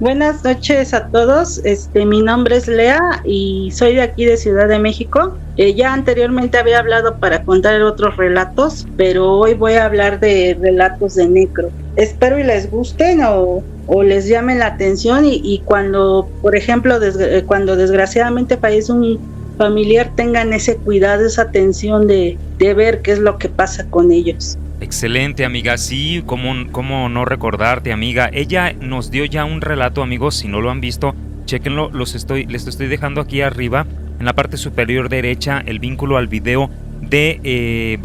Buenas noches a todos. Mi nombre es Lea y soy de aquí de Ciudad de México. Ya anteriormente había hablado para contar otros relatos, pero hoy voy a hablar de relatos de necro. Espero y les gusten o les llamen la atención y cuando, por ejemplo, cuando desgraciadamente fallece un familiar, tengan ese cuidado, esa atención de ver qué es lo que pasa con ellos. Excelente, amiga. Sí, cómo no recordarte, amiga. Ella nos dio ya un relato, amigos. Si no lo han visto, chéquenlo. Les estoy dejando aquí arriba, en la parte superior derecha, el vínculo al video de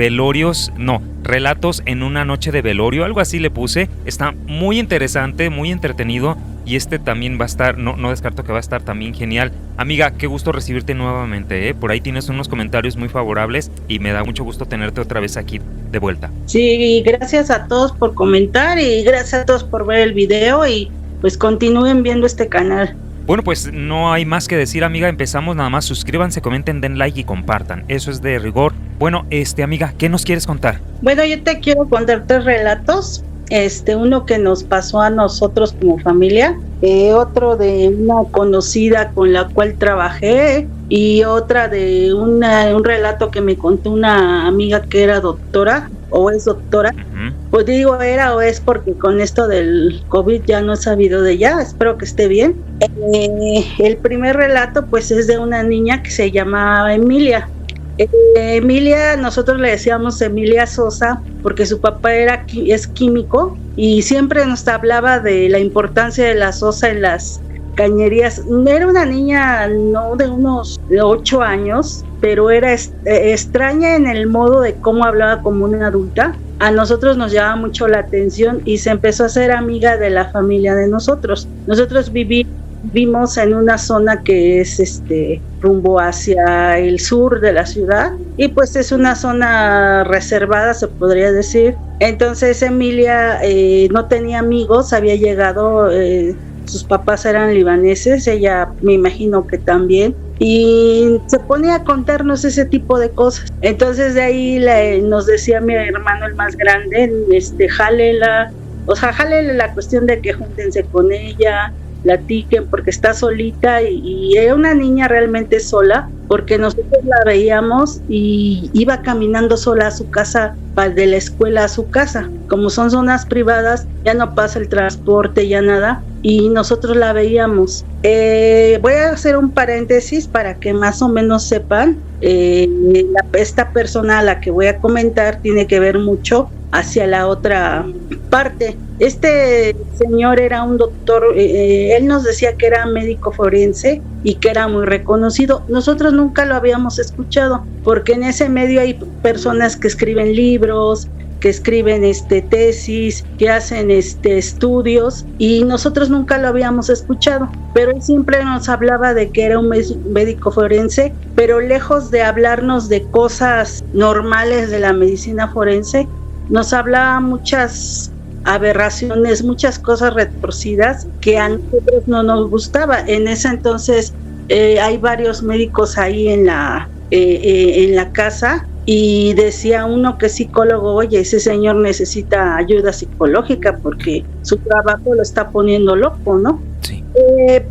relatos en una noche de velorio. Algo así le puse. Está muy interesante, muy entretenido. Y también va a estar, no descarto que va a estar también genial. Amiga, qué gusto recibirte nuevamente, ¿eh? Por ahí tienes unos comentarios muy favorables y me da mucho gusto tenerte otra vez aquí de vuelta. Sí, gracias a todos por comentar y gracias a todos por ver el video y pues continúen viendo este canal. Bueno, pues no hay más que decir, amiga. Empezamos, nada más suscríbanse, comenten, den like y compartan. Eso es de rigor. Bueno, amiga, ¿qué nos quieres contar? Bueno, yo te quiero contar 3 relatos. Uno que nos pasó a nosotros como familia, otro de una conocida con la cual trabajé y otra de un relato que me contó una amiga que era doctora o es doctora. Uh-huh. Pues digo era o es porque con esto del COVID ya no he sabido de ella, espero que esté bien. El primer relato pues es de una niña que se llama Emilia. Emilia, nosotros le decíamos Emilia Sosa porque su papá es químico y siempre nos hablaba de la importancia de la sosa en las cañerías. Era una niña no de unos 8 años, pero era extraña en el modo de cómo hablaba como una adulta. A nosotros nos llamaba mucho la atención y se empezó a ser amiga de la familia de nosotros. Nosotros vivimos en una zona que es rumbo hacia el sur de la ciudad y pues es una zona reservada, se podría decir. Entonces Emilia no tenía amigos, había llegado, sus papás eran libaneses, ella me imagino que también, y se ponía a contarnos ese tipo de cosas. Entonces de ahí nos decía mi hermano el más grande, jálela la cuestión de que júntense con ella, platiquen porque está solita y era una niña realmente sola porque nosotros la veíamos y iba caminando sola a su casa, de la escuela a su casa. Como son zonas privadas, ya no pasa el transporte, ya nada, y nosotros la veíamos. Voy a hacer un paréntesis para que más o menos sepan, esta persona a la que voy a comentar tiene que ver mucho hacia la otra parte. Este señor era un doctor, él nos decía que era médico forense y que era muy reconocido. Nosotros nunca lo habíamos escuchado porque en ese medio hay personas que escriben libros, que escriben tesis, que hacen estudios y nosotros nunca lo habíamos escuchado, pero él siempre nos hablaba de que era un médico forense, pero lejos de hablarnos de cosas normales de la medicina forense, nos hablaba muchas aberraciones, muchas cosas retorcidas que a nosotros no nos gustaba. En ese entonces hay varios médicos ahí en la casa y decía uno que es psicólogo, oye, ese señor necesita ayuda psicológica porque su trabajo lo está poniendo loco, ¿no? Sí.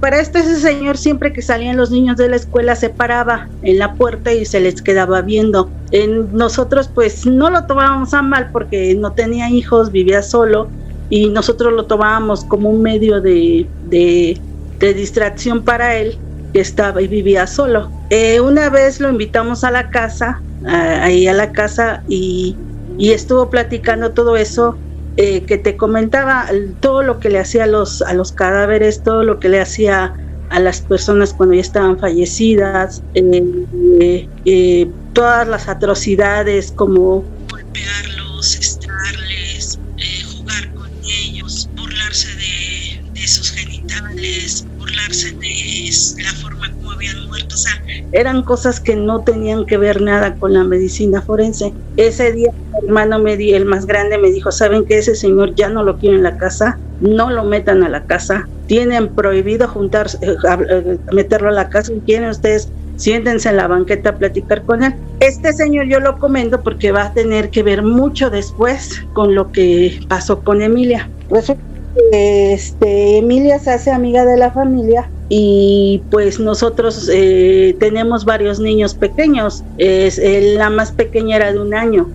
Para ese señor siempre que salían los niños de la escuela se paraba en la puerta y se les quedaba viendo. Nosotros pues no lo tomábamos a mal porque no tenía hijos, vivía solo y nosotros lo tomábamos como un medio de distracción para él que estaba y vivía solo. Una vez lo invitamos a la casa, ahí a la casa y estuvo platicando todo eso que te comentaba, todo lo que le hacía a los cadáveres, todo lo que le hacía a las personas cuando ya estaban fallecidas, todas las atrocidades como golpearlos, estarles, jugar con ellos, burlarse de sus genitales, burlarse de la forma como habían muerto. O sea, eran cosas que no tenían que ver nada con la medicina forense. Ese día mi hermano el más grande me dijo, ¿saben qué? Ese señor ya no lo quiero en la casa, no lo metan a la casa, tienen prohibido juntarse, meterlo a la casa, y quieren ustedes siéntense en la banqueta a platicar con él. Este señor yo lo comento porque va a tener que ver mucho después con lo que pasó con Emilia. Pues Emilia se hace amiga de la familia y pues nosotros tenemos varios niños pequeños. La más pequeña era de 1 año.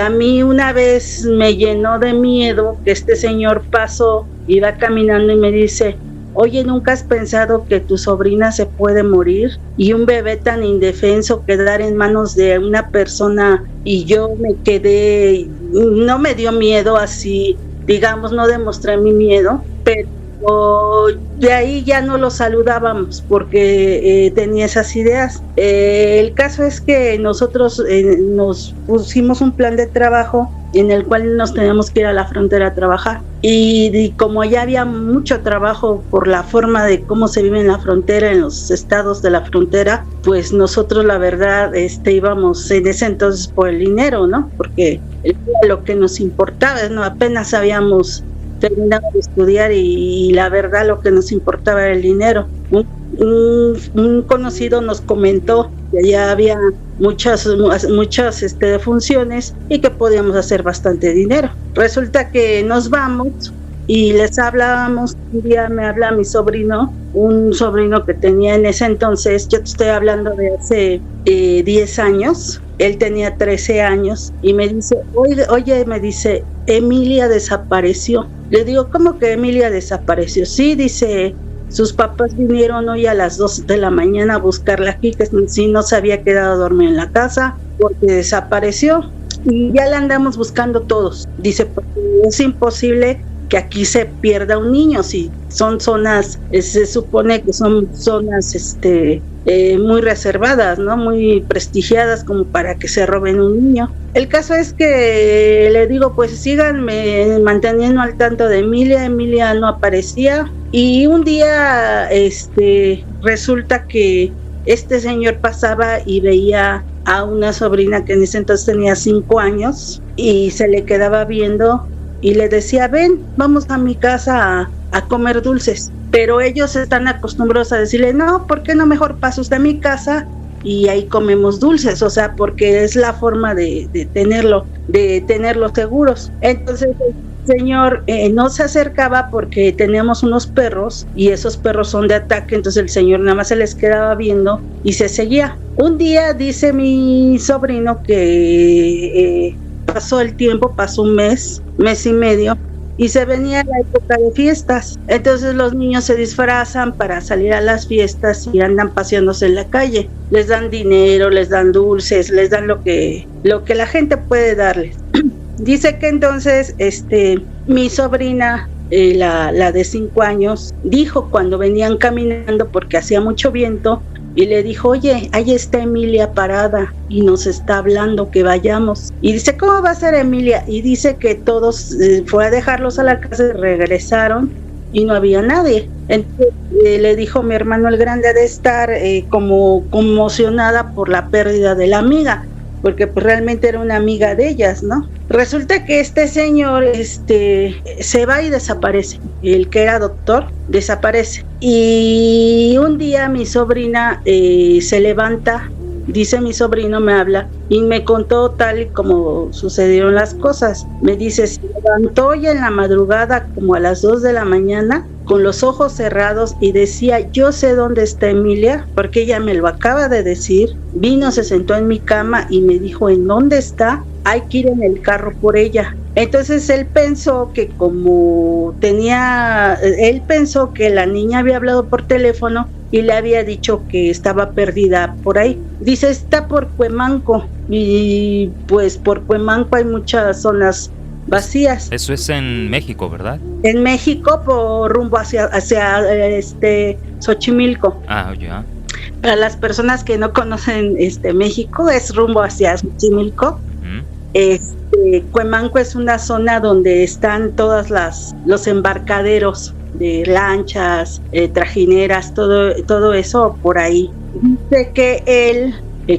A mí una vez me llenó de miedo que este señor pasó, iba caminando y me dice: oye, ¿nunca has pensado que tu sobrina se puede morir? Y un bebé tan indefenso quedar en manos de una persona. Y yo me quedé, no me dio miedo así, digamos, no demostré mi miedo, pero de ahí ya no lo saludábamos porque tenía esas ideas. El caso es que nosotros nos pusimos un plan de trabajo en el cual nos teníamos que ir a la frontera a trabajar. Y como ya había mucho trabajo por la forma de cómo se vive en la frontera, en los estados de la frontera, pues nosotros la verdad íbamos en ese entonces por el dinero, ¿no? Porque lo que nos importaba, ¿no? Apenas habíamos terminado de estudiar y la verdad lo que nos importaba era el dinero. Un conocido nos comentó que ya había muchas funciones y que podíamos hacer bastante dinero. Resulta que nos vamos y les hablábamos. Un día me habla mi sobrino, un sobrino que tenía en ese entonces, yo te estoy hablando de hace 10 años, él tenía 13 años, y me dice: oye, me dice, Emilia desapareció. Le digo: ¿cómo que Emilia desapareció? Sí, dice, sus papás vinieron hoy a las 2 de la mañana a buscarla aquí, que si no se había quedado a dormir en la casa porque desapareció y ya la andamos buscando todos. Dice, porque es imposible que aquí se pierda un niño, si son zonas, se supone que son zonas muy reservadas, ¿no? Muy prestigiadas como para que se roben un niño. El caso es que le digo, pues síganme manteniendo al tanto de Emilia. Emilia no aparecía y un día resulta que este señor pasaba y veía a una sobrina que en ese entonces tenía 5 años y se le quedaba viendo y le decía: ven, vamos a mi casa a comer dulces. Pero ellos están acostumbrados a decirle: no, ¿por qué no mejor pasa usted a mi casa y ahí comemos dulces? O sea, porque es la forma de tenerlos seguros. Entonces el señor no se acercaba porque teníamos unos perros y esos perros son de ataque. Entonces el señor nada más se les quedaba viendo y se seguía. Un día dice mi sobrino que pasó el tiempo, pasó un mes y medio, y se venía la época de fiestas. Entonces los niños se disfrazan para salir a las fiestas y andan paseándose en la calle. Les dan dinero, les dan dulces, les dan lo que la gente puede darles. Dice que entonces mi sobrina, la de 5 años, dijo cuando venían caminando, porque hacía mucho viento, y le dijo: oye, ahí está Emilia parada y nos está hablando que vayamos. Y dice: ¿cómo va a ser Emilia? Y dice que todos fue a dejarlos a la casa y regresaron y no había nadie. Entonces le dijo: mi hermano el grande ha de estar como conmocionada por la pérdida de la amiga, porque pues realmente era una amiga de ellas, ¿no? Resulta que este señor se va y desaparece. El que era doctor desaparece. Y un día mi sobrina se levanta, dice mi sobrino, me habla y me contó tal y como sucedieron las cosas. Me dice: se levantó ya en la madrugada como a las 2 de la mañana con los ojos cerrados y decía: yo sé dónde está Emilia, porque ella me lo acaba de decir. Vino, se sentó en mi cama y me dijo: ¿en dónde está? Hay que ir en el carro por ella. Entonces él pensó que él pensó que la niña había hablado por teléfono y le había dicho que estaba perdida por ahí. Dice: está por Cuemanco, y pues por Cuemanco hay muchas zonas vacías. Eso es en México, ¿verdad? En México, por rumbo hacia Xochimilco. Ah, ya. Para las personas que no conocen México, es rumbo hacia Xochimilco. Cuemanco es una zona donde están todas los embarcaderos de lanchas, trajineras, todo eso por ahí. Dice que él,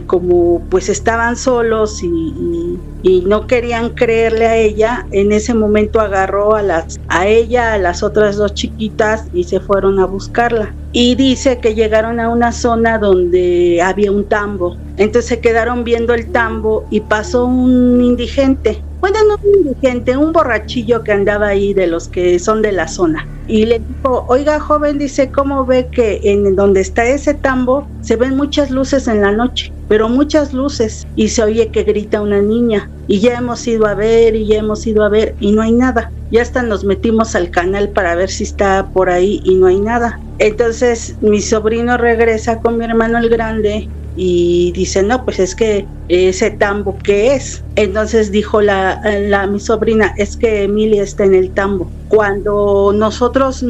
como pues estaban solos y no querían creerle a ella, en ese momento agarró a ella, a las otras 2 chiquitas, y se fueron a buscarla. Y dice que llegaron a una zona donde había un tambo Entonces se quedaron viendo el tambo y pasó un indigente. Bueno, no un indigente, un borrachillo que andaba ahí de los que son de la zona. Y le dijo, oiga joven, dice, ¿cómo ve que en donde está ese tambo se ven muchas luces en la noche? Pero muchas luces. Y se oye que grita una niña. Y ya hemos ido a ver, y no hay nada. Ya hasta nos metimos al canal para ver si está por ahí y no hay nada. Entonces mi sobrino regresa con mi hermano el grande y dice, no, pues es que ese tambo, ¿qué es? Entonces dijo mi sobrina, es que Emilia está en el tambo. Cuando nosotros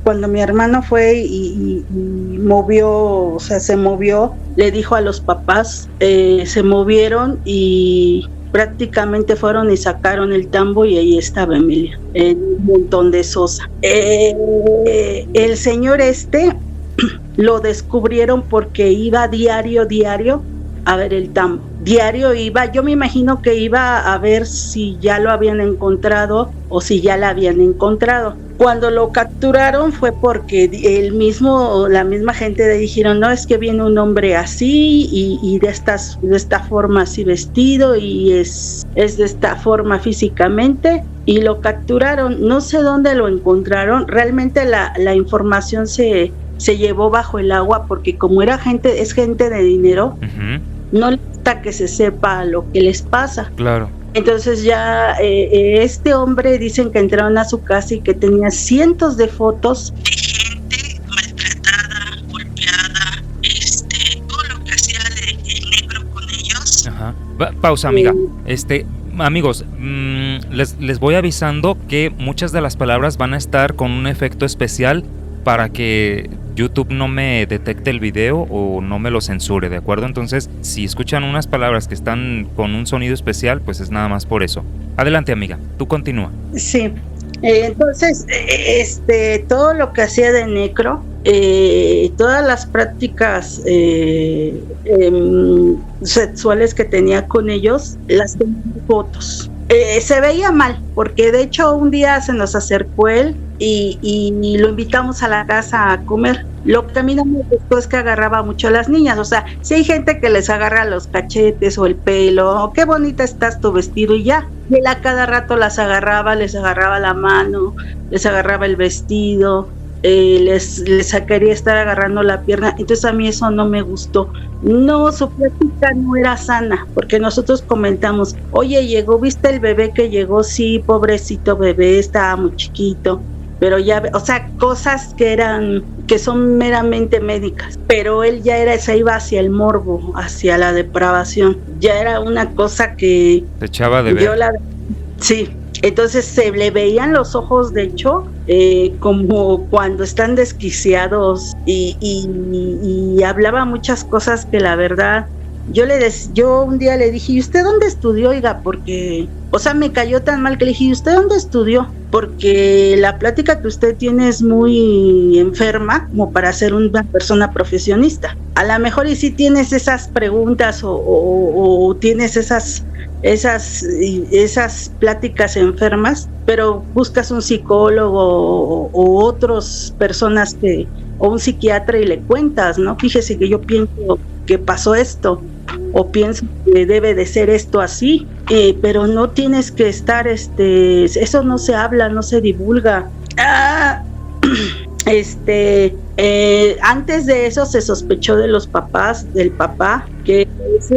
cuando mi hermano fue y movió, o sea, se movió, le dijo a los papás, se movieron y prácticamente fueron y sacaron el tambo y ahí estaba Emilia, en un montón de sosa. El señor lo descubrieron porque iba diario a ver el tambo. Diario iba, yo me imagino que iba a ver si ya lo habían encontrado o si ya la habían encontrado. Cuando lo capturaron fue porque la misma gente le dijeron, no, es que viene un hombre así y de esta forma así vestido y es de esta forma físicamente, y lo capturaron. No sé dónde lo encontraron, realmente la información se llevó bajo el agua porque como es gente de dinero, no le gusta que se sepa lo que les pasa. Claro. Entonces ya este hombre dicen que entraron a su casa y que tenía cientos de fotos de gente maltratada, golpeada, todo lo que hacía el negro con ellos. Ajá. Pausa, amiga. Amigos, les voy avisando que muchas de las palabras van a estar con un efecto especial para que YouTube no me detecte el video o no me lo censure, ¿de acuerdo? Entonces, si escuchan unas palabras que están con un sonido especial, pues es nada más por eso. Adelante, amiga, tú continúa. Sí, entonces, todo lo que hacía de necro, todas las prácticas sexuales que tenía con ellos, las tenía en fotos. Se veía mal, porque de hecho un día se nos acercó él y lo invitamos a la casa a comer. Lo que a mí no me gustó es que agarraba mucho a las niñas, o sea, si hay gente que les agarra los cachetes o el pelo, oh, qué bonita estás tu vestido y ya. Y él a cada rato les agarraba la mano, les agarraba el vestido, les quería estar agarrando la pierna. Entonces a mí eso no me gustó. No, su plática no era sana, porque nosotros comentamos, oye, ¿viste el bebé que llegó? Sí, pobrecito bebé, estaba muy chiquito, pero ya, o sea, cosas que son meramente médicas, pero él ya se iba hacia el morbo, hacia la depravación, ya era una cosa que se echaba de ver. Sí, entonces se le veían los ojos, de hecho, como cuando están desquiciados y hablaba muchas cosas que la verdad, yo un día le dije, ¿y usted dónde estudió, oiga? Porque, o sea, me cayó tan mal que le dije, ¿y usted dónde estudió? Porque la plática que usted tiene es muy enferma como para ser una persona profesionista. A lo mejor y si tienes esas preguntas o tienes esas pláticas enfermas, pero buscas un psicólogo o otras personas o un psiquiatra y le cuentas, ¿no? Fíjese que yo pienso que pasó esto, o pienso que debe de ser esto así, pero no tienes que estar, eso no se habla, no se divulga. Antes de eso se sospechó de los papás, del papá, que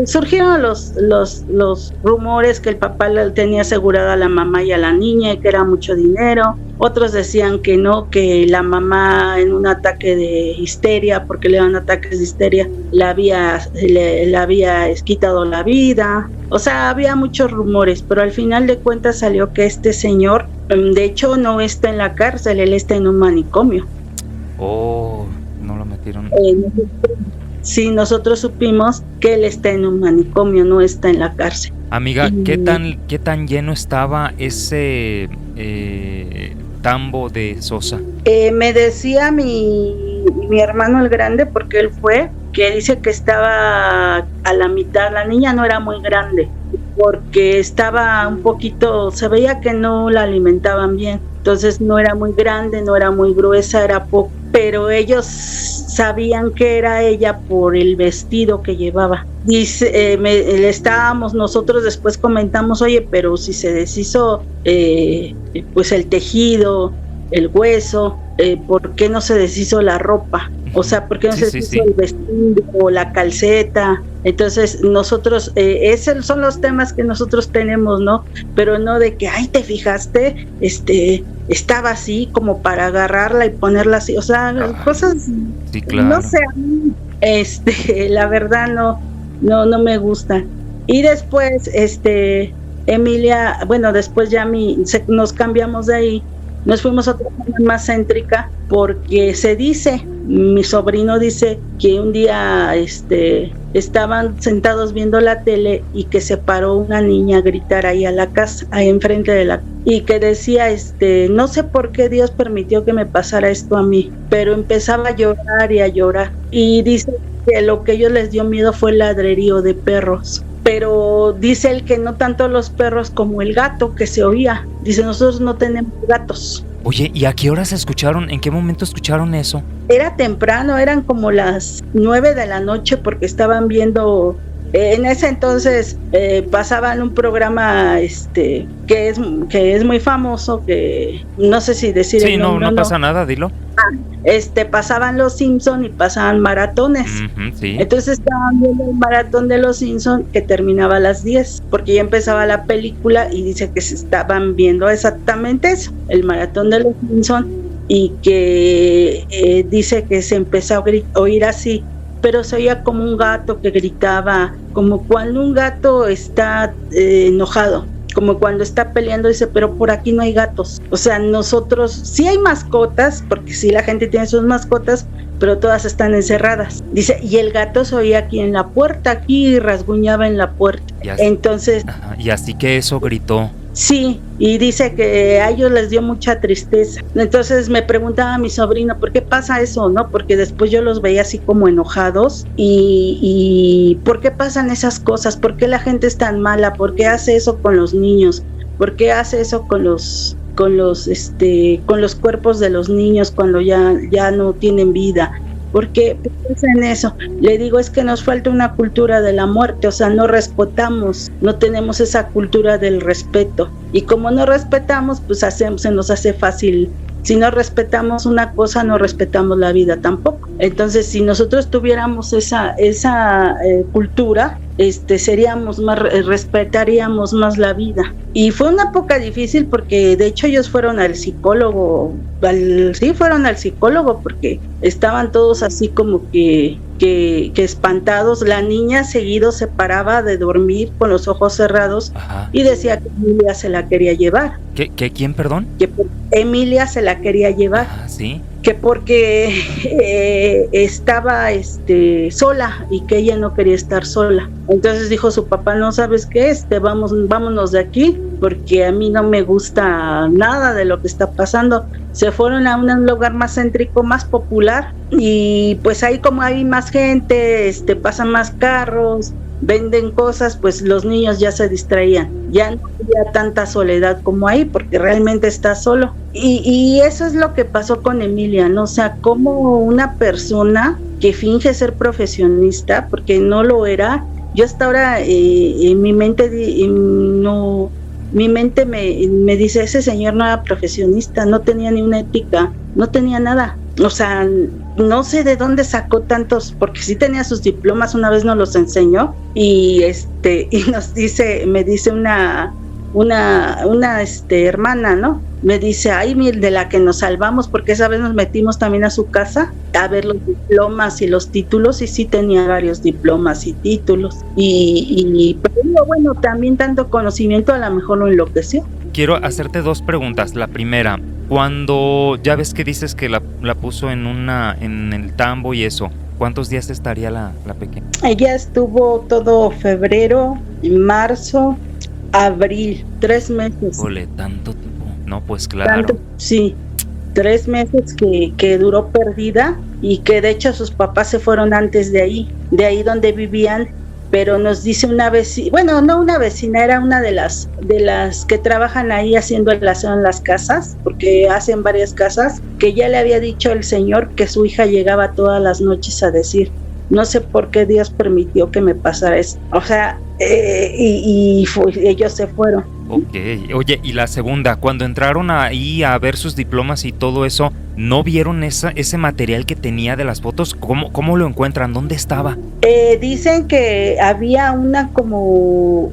surgieron los rumores que el papá le tenía asegurada a la mamá y a la niña y que era mucho dinero. Otros decían que no, que la mamá en un ataque de histeria, porque le daban ataques de histeria, le había quitado la vida. O sea, había muchos rumores, pero al final de cuentas salió que este señor, de hecho, no está en la cárcel, él está en un manicomio. Oh, no lo metieron. Sí, nosotros supimos que él está en un manicomio, no está en la cárcel. Amiga, ¿qué tan lleno estaba ese tambo de Sosa? Me decía mi hermano el grande, porque él fue, que dice que estaba a la mitad. La niña no era muy grande, porque estaba un poquito, se veía que no la alimentaban bien. Entonces no era muy grande, no era muy gruesa, era poco. pero ellos sabían que era ella por el vestido que llevaba. Dice, nosotros después comentamos, oye, pero si se deshizo pues el tejido, el hueso, ¿por qué no se deshizo la ropa? O sea, ¿por qué no se deshizo el vestido o la calceta? Entonces nosotros, esos son los temas que nosotros tenemos, ¿no? Pero no de que, ay, ¿te fijaste? Estaba así como para agarrarla y ponerla así, o sea, cosas, sí, claro. No sé, la verdad no me gusta. Y después, Emilia, bueno, después ya nos cambiamos de ahí, nos fuimos a otra zona más céntrica, porque mi sobrino dice que un día estaban sentados viendo la tele y que se paró una niña a gritar ahí a la casa, ahí enfrente de y que decía, no sé por qué Dios permitió que me pasara esto a mí, pero empezaba a llorar y a llorar. Y dice que lo que a ellos les dio miedo fue el ladrerío de perros. Pero dice él que no tanto los perros como el gato que se oía. Dice, nosotros no tenemos gatos. Oye, ¿y a qué horas escucharon? ¿En qué momento escucharon eso? Era temprano, eran como las 9 de la noche porque estaban viendo... en ese entonces pasaban un programa que es muy famoso, que no sé si decir el nombre. No pasa nada, dilo. Pasaban Los Simpson y pasaban maratones. Sí. Entonces estaban viendo el maratón de Los Simpson que terminaba a las 10, porque ya empezaba la película y dice que se estaban viendo exactamente eso, el maratón de Los Simpson, y que dice que se empezó a oír así, pero se oía como un gato que gritaba, como cuando un gato está enojado, como cuando está peleando. Dice, pero por aquí no hay gatos. O sea, nosotros sí hay mascotas, porque sí la gente tiene sus mascotas, pero todas están encerradas. Dice, y el gato se oía aquí en la puerta, aquí rasguñaba en la puerta. Entonces... y así que eso gritó. Sí, y dice que a ellos les dio mucha tristeza. Entonces me preguntaba a mi sobrino, ¿por qué pasa eso, no? Porque después yo los veía así como enojados y ¿por qué pasan esas cosas? ¿Por qué la gente es tan mala? ¿Por qué hace eso con los niños? ¿Por qué hace eso con los cuerpos de los niños cuando ya no tienen vida? ¿Por qué hacen eso? Le digo, es que nos falta una cultura de la muerte, o sea, no respetamos, no tenemos esa cultura del respeto. Y como no respetamos, pues se nos hace fácil. Si no respetamos una cosa, no respetamos la vida tampoco. Entonces, si nosotros tuviéramos esa cultura, seríamos más, respetaríamos más la vida. Y fue una época difícil porque de hecho ellos fueron al psicólogo, fueron al psicólogo porque estaban todos así como que espantados. La niña seguido se paraba de dormir con los ojos cerrados. Ajá. Y decía que Emilia se la quería llevar. ¿Quién, perdón? Que Emilia se la quería llevar. Ah, sí. Que porque estaba sola y que ella no quería estar sola. Entonces dijo su papá, no, ¿sabes qué? Vámonos de aquí porque a mí no me gusta nada de lo que está pasando. Se fueron a un lugar más céntrico, más popular, y pues ahí como hay más gente, pasan más carros, venden cosas, pues los niños ya se distraían, ya no había tanta soledad como ahí, porque realmente está solo. Y eso es lo que pasó con Emilia, ¿no? O sea, como una persona que finge ser profesionista, porque no lo era. Yo hasta ahora en mi mente me dice, ese señor no era profesionista, no tenía ni una ética, no tenía nada. O sea, no sé de dónde sacó tantos, porque sí tenía sus diplomas, una vez nos los enseñó, y me dice una hermana, ¿no? Me dice, ay, de la que nos salvamos, porque esa vez nos metimos también a su casa a ver los diplomas y los títulos, y sí tenía varios diplomas y títulos, pero bueno, también tanto conocimiento a lo mejor lo enloqueció. Quiero hacerte dos preguntas. La primera, cuando ya ves que dices que la puso en el tambo y eso, ¿cuántos días estaría la pequeña? Ella estuvo todo febrero, marzo, abril, 3 meses. Ole, tanto tiempo. No, pues claro. Sí, 3 meses que duró perdida, y que de hecho sus papás se fueron antes de ahí donde vivían, pero nos dice una vecina, bueno, no una vecina, era una de las que trabajan ahí haciendo el aseo en las casas, porque hacen varias casas, que ya le había dicho el señor que su hija llegaba todas las noches a decir, no sé por qué Dios permitió que me pasara eso. O sea, ellos se fueron. Ok, oye, y la segunda, cuando entraron ahí a ver sus diplomas y todo eso, ¿no vieron ese material que tenía de las fotos? ¿Cómo lo encuentran? ¿Dónde estaba? Dicen que había una como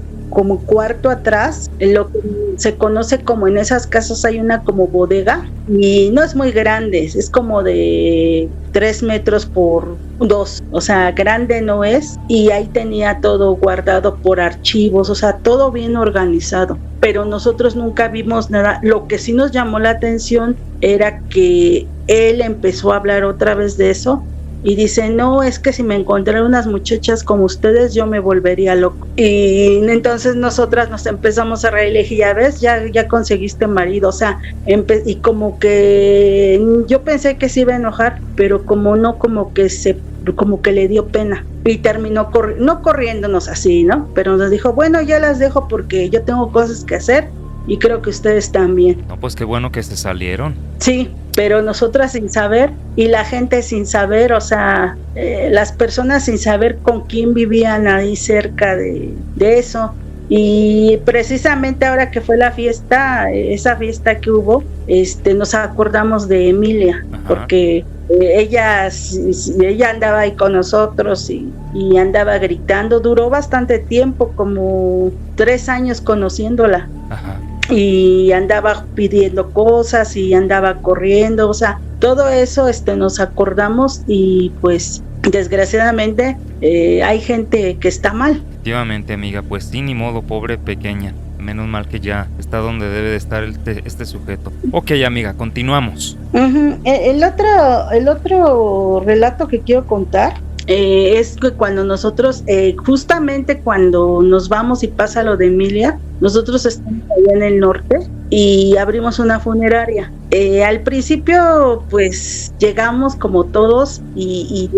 cuarto atrás, en lo que se conoce como en esas casas hay una como bodega, y no es muy grande, es como de 3 metros por 2, o sea, grande no es, y ahí tenía todo guardado por archivos, o sea, todo bien organizado, pero nosotros nunca vimos nada. Lo que sí nos llamó la atención era que él empezó a hablar otra vez de eso, y dice, no, es que si me encontrara unas muchachas como ustedes, yo me volvería loco. Y entonces nosotras nos empezamos a reír, le dije, ya ves, ya conseguiste marido, o sea, y como que yo pensé que se iba a enojar, pero como no, como que le dio pena. Y terminó no corriéndonos así, ¿no? Pero nos dijo, bueno, ya las dejo porque yo tengo cosas que hacer y creo que ustedes también. No, pues qué bueno que se salieron. Sí, pero nosotras sin saber y la gente sin saber, o sea, las personas sin saber con quién vivían ahí cerca de eso. Y precisamente ahora que fue la fiesta, esa fiesta que hubo, nos acordamos de Emilia. Ajá. Porque ella andaba ahí con nosotros y andaba gritando, duró bastante tiempo, como 3 años conociéndola. Ajá. Y andaba pidiendo cosas y andaba corriendo, o sea, todo eso nos acordamos, y pues desgraciadamente hay gente que está mal. Efectivamente, amiga, pues sí, ni modo, pobre pequeña. Menos mal que ya está donde debe de estar este sujeto. Ok, amiga, continuamos. Uh-huh. El otro relato que quiero contar es que cuando nosotros, justamente cuando nos vamos y pasa lo de Emilia, nosotros estamos allá en el norte y abrimos una funeraria. Al principio, pues llegamos como todos y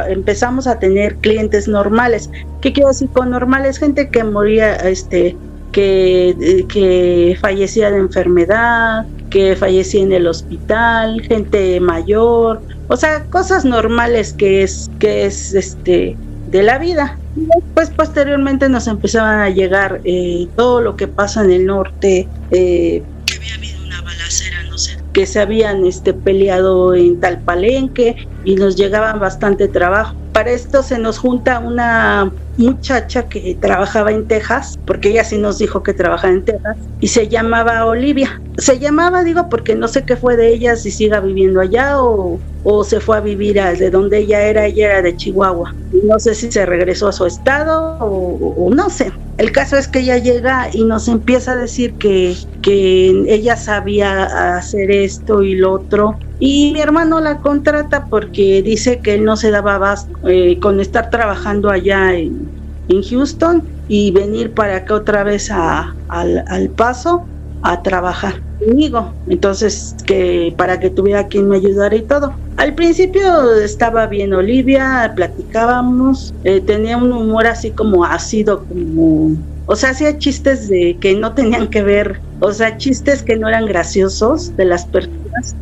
empezamos a tener clientes normales. ¿Qué quiero decir con normales? Gente que moría, que fallecía de enfermedad, que fallecía en el hospital, gente mayor, o sea, cosas normales que es de la vida. Y después posteriormente nos empezaban a llegar todo lo que pasa en el norte, que había habido una balacera, no sé, que se habían peleado en tal palenque, y nos llegaban bastante trabajo. Para esto se nos junta una muchacha que trabajaba en Texas, porque ella sí nos dijo que trabajaba en Texas, y se llamaba Olivia. Se llamaba, digo, porque no sé qué fue de ella, si siga viviendo allá o se fue a vivir de donde ella era de Chihuahua. No sé si se regresó a su estado o no sé. El caso es que ella llega y nos empieza a decir que ella sabía hacer esto y lo otro, y mi hermano la contrata porque dice que él no se daba abasto con estar trabajando allá en Houston y venir para acá otra vez al Paso a trabajar conmigo. Entonces, que para que tuviera quien me ayudara y todo. Al principio estaba bien Olivia, platicábamos, tenía un humor así como ácido, o sea, hacía chistes de que no tenían que ver, o sea, chistes que no eran graciosos de las personas,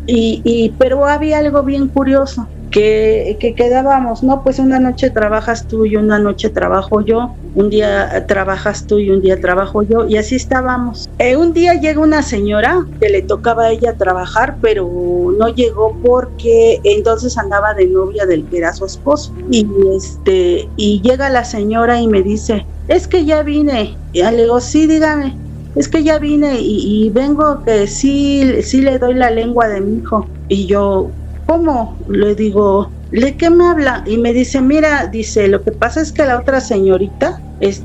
pero había algo bien curioso, que quedábamos, no, pues una noche trabajas tú y una noche trabajo yo, un día trabajas tú y un día trabajo yo, y así estábamos. Un día llega una señora que le tocaba a ella trabajar, pero no llegó porque entonces andaba de novia del que era su esposo, y llega la señora y me dice, es que ya vine. Y le digo, sí, dígame, es que ya vine y vengo que sí le doy la lengua de mi hijo. Y yo, ¿cómo? Le digo, ¿de qué me habla? Y me dice, mira, dice, lo que pasa es que la otra señorita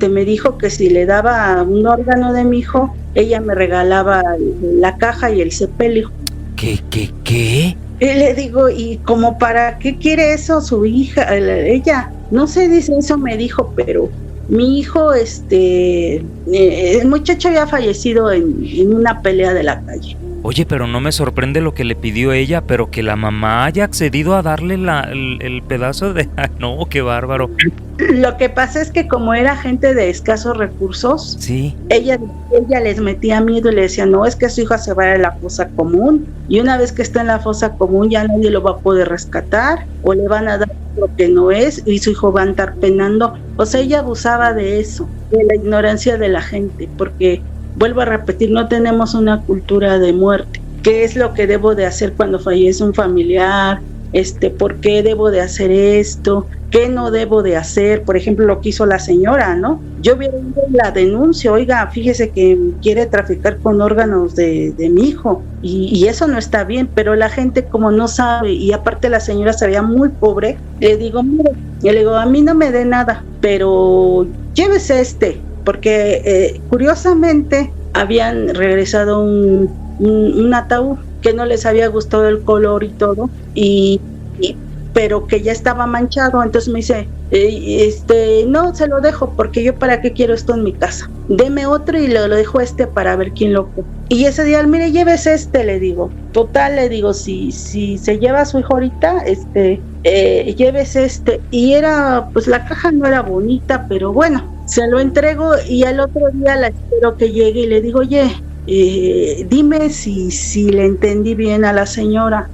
me dijo que si le daba un órgano de mi hijo, ella me regalaba la caja y el sepelio. ¿Qué? Y le digo, ¿y como para qué quiere eso su hija? Ella, no sé, dice, eso me dijo, pero mi hijo, el muchacho había fallecido en una pelea de la calle. Oye, pero no me sorprende lo que le pidió ella, pero que la mamá haya accedido a darle el pedazo de... No, qué bárbaro. Lo que pasa es que como era gente de escasos recursos, Sí. ella les metía miedo y le decía, no, es que su hija se va a ir a la fosa común, y una vez que está en la fosa común ya nadie lo va a poder rescatar, o le van a dar lo que no es, y su hijo va a estar penando. O sea, ella abusaba de eso, de la ignorancia de la gente, porque, vuelvo a repetir, no tenemos una cultura de muerte. ¿Qué es lo que debo de hacer cuando fallece un familiar? ¿Por qué debo de hacer esto? ¿Qué no debo de hacer? Por ejemplo, lo que hizo la señora, ¿no? Yo hubiera ido la denuncia, oiga, fíjese que quiere traficar con órganos de mi hijo, y eso no está bien, pero la gente como no sabe, y aparte la señora se veía muy pobre, le digo, mire, le digo, a mí no me dé nada, pero llévese porque curiosamente habían regresado un ataúd que no les había gustado el color y todo, pero que ya estaba manchado. Entonces me dice, no, se lo dejo, porque yo para qué quiero esto en mi casa, deme otro y lo dejo para ver quién lo compra. Y ese día, mire, llévese le digo, total, le digo, si se lleva a su hijo ahorita, llévese y era, pues la caja no era bonita, pero bueno, se lo entrego, y al otro día la espero que llegue y le digo, oye, dime si le entendí bien a la señora,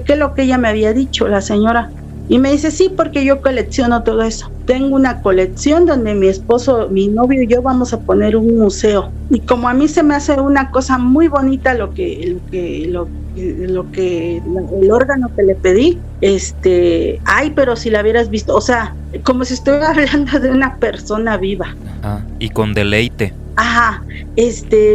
qué es lo que ella me había dicho, la señora. Y me dice, sí, porque yo colecciono todo eso. Tengo una colección donde mi esposo, mi novio y yo vamos a poner un museo. Y como a mí se me hace una cosa muy bonita el órgano que le pedí, ay, pero si la hubieras visto, o sea, como si estuviera hablando de una persona viva. Ajá, y con deleite. Ajá,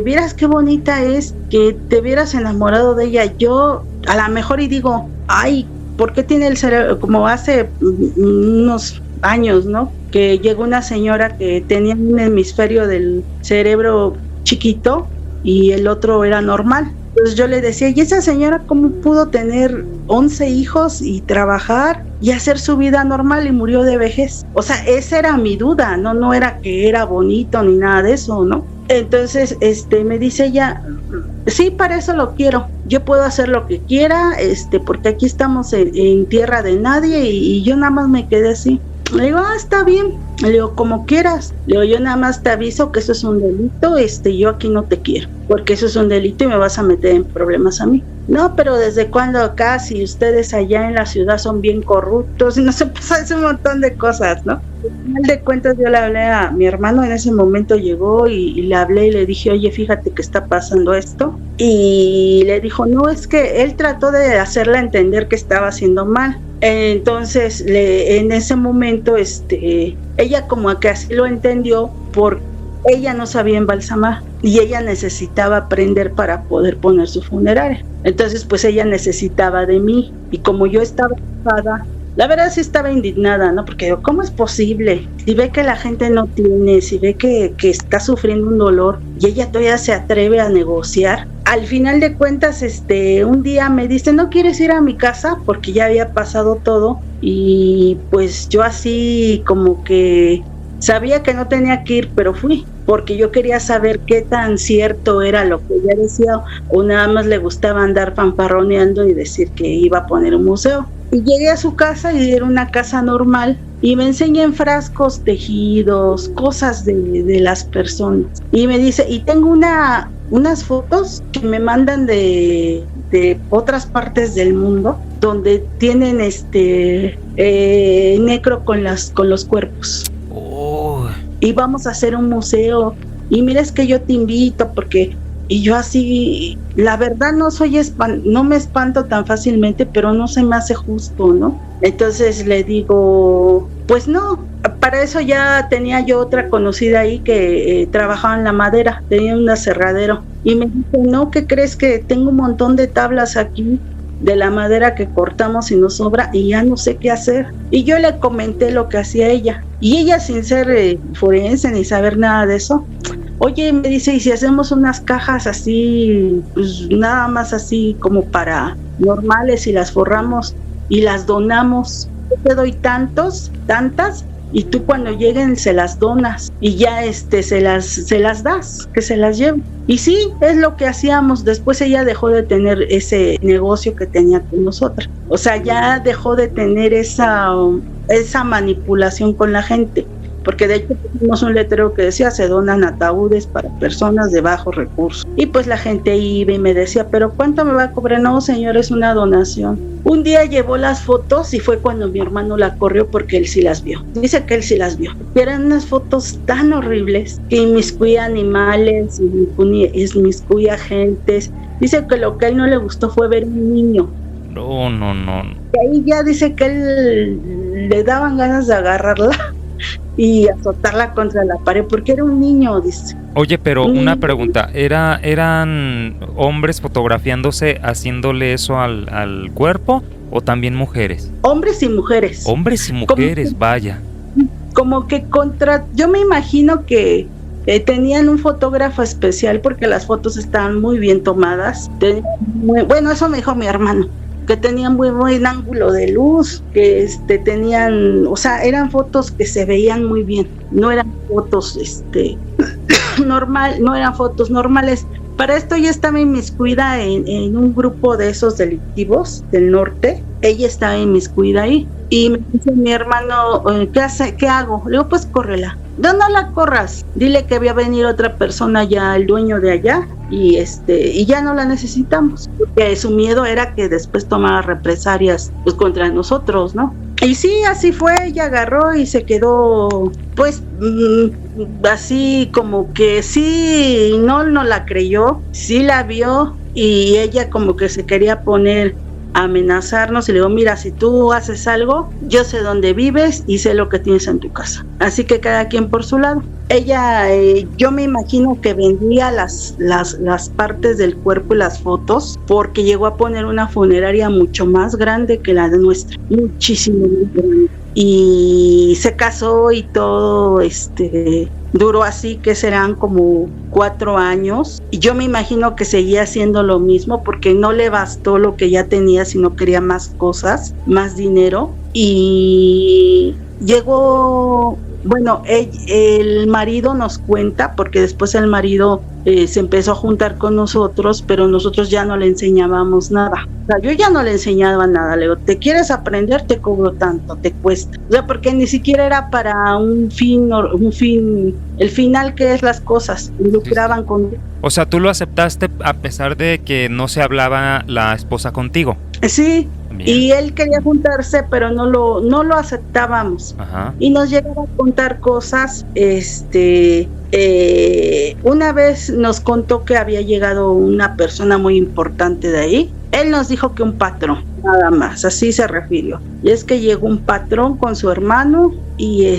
vieras qué bonita es, que te hubieras enamorado de ella. Yo a lo mejor y digo, ay, ¿por qué tiene el cerebro? Como hace unos años, ¿no? Que llegó una señora que tenía un hemisferio del cerebro chiquito y el otro era normal. Entonces yo le decía, ¿y esa señora cómo pudo tener 11 hijos y trabajar y hacer su vida normal y murió de vejez? O sea, esa era mi duda, no era que era bonito ni nada de eso, ¿no? Entonces, me dice ella, sí, para eso lo quiero, yo puedo hacer lo que quiera, porque aquí estamos en tierra de nadie, y yo nada más me quedé así. Le digo, está bien. Le digo, como quieras. Le digo, yo nada más te aviso que eso es un delito, yo aquí no te quiero, porque eso es un delito y me vas a meter en problemas a mí. No, pero ¿desde cuándo acá? Si ustedes allá en la ciudad son bien corruptos, y no se pasa, es un montón de cosas, ¿no? Al final de cuentas yo le hablé a mi hermano, en ese momento llegó y le hablé y le dije, oye, fíjate que está pasando esto. Y le dijo, no, es que él trató de hacerla entender que estaba haciendo mal. Entonces, en ese momento, ella como que así lo entendió, porque ella no sabía embalsamar y ella necesitaba aprender para poder poner su funeraria. Entonces, pues ella necesitaba de mí, y como yo estaba ocupada, la verdad sí estaba indignada, ¿no? Porque digo, ¿cómo es posible? Si ve que la gente no tiene, si ve que está sufriendo un dolor y ella todavía se atreve a negociar. Al final de cuentas, un día me dice, ¿no quieres ir a mi casa? Porque ya había pasado todo, y pues yo así como que sabía que no tenía que ir, pero fui, porque yo quería saber qué tan cierto era lo que ella decía, o nada más le gustaba andar fanfarroneando y decir que iba a poner un museo. Y llegué a su casa y era una casa normal, y me enseña en frascos tejidos, cosas de las personas. Y me dice, y tengo unas fotos que me mandan de otras partes del mundo, donde tienen necro con los cuerpos. Oh. Y vamos a hacer un museo, y mira, es que yo te invito, porque... Y yo así, la verdad no me espanto tan fácilmente, pero no se me hace justo, ¿no? Entonces le digo, pues no, para eso ya tenía yo otra conocida ahí que trabajaba en la madera, tenía un aserradero. Y me dice, no, ¿qué crees? Que tengo un montón de tablas aquí de la madera que cortamos y nos sobra, y ya no sé qué hacer. Y yo le comenté lo que hacía ella, y ella, sin ser forense ni saber nada de eso, oye, me dice, ¿y si hacemos unas cajas así, pues nada más así como para normales, y las forramos y las donamos? Yo te doy tantas, y tú cuando lleguen se las donas y ya se las das, que se las lleven. Y sí, es lo que hacíamos. Después ella dejó de tener ese negocio que tenía con nosotras. O sea, ya dejó de tener esa manipulación con la gente. Porque de hecho pusimos un letrero que decía: se donan ataúdes para personas de bajos recursos. Y pues la gente iba y me decía: ¿pero cuánto me va a cobrar? No, señor, es una donación. Un día llevó las fotos y fue cuando mi hermano la corrió porque él sí las vio. Dice que él sí las vio. Y eran unas fotos tan horribles que inmiscuía animales, inmiscuía gentes. Dice que lo que a él no le gustó fue ver un niño. No. Y ahí ya dice que él le daban ganas de agarrarla y azotarla contra la pared porque era un niño, dice. Oye, pero una pregunta, ¿eran hombres fotografiándose haciéndole eso al cuerpo o también mujeres? Hombres y mujeres. Hombres y mujeres, vaya. Como que yo me imagino que tenían un fotógrafo especial porque las fotos estaban muy bien tomadas. Bueno, eso me dijo mi hermano, que tenían muy buen ángulo de luz, que tenían, o sea, eran fotos que se veían muy bien, no eran fotos no eran fotos normales. Para esto ella estaba inmiscuida en un grupo de esos delictivos del norte. Ella estaba inmiscuida ahí y me dice mi hermano: ¿qué hago? Le digo: pues córrela. No la corras, dile que había venido otra persona ya, el dueño de allá, y ya no la necesitamos, porque su miedo era que después tomara represalias pues contra nosotros, ¿no? Y sí, así fue. Ella agarró y se quedó pues así como que sí, no la creyó, sí la vio, y ella como que se quería poner a amenazarnos, y le digo: mira, si tú haces algo, yo sé dónde vives y sé lo que tienes en tu casa, así que cada quien por su lado. Ella, yo me imagino que vendía las partes del cuerpo y las fotos, porque llegó a poner una funeraria mucho más grande que la de nuestra, muchísimo más grande, y se casó y todo. Duró así, que serán como 4 años, y yo me imagino que seguía haciendo lo mismo porque no le bastó lo que ya tenía, sino quería más cosas, más dinero. Y llegó, bueno, el marido nos cuenta, porque después el marido se empezó a juntar con nosotros, pero nosotros ya no le enseñábamos nada. O sea, yo ya no le enseñaba nada. Le digo: ¿te quieres aprender? Te cobro tanto, te cuesta. O sea, porque ni siquiera era para un fin, el final, que es las cosas, lucraban con... O sea, tú lo aceptaste a pesar de que no se hablaba la esposa contigo. Sí. Bien. Y él quería juntarse, pero no lo aceptábamos. Ajá. Y nos llegaba a contar cosas. Una vez nos contó que había llegado una persona muy importante de ahí. Él nos dijo que un patrón, nada más, así se refirió. Y es que llegó un patrón con su hermano y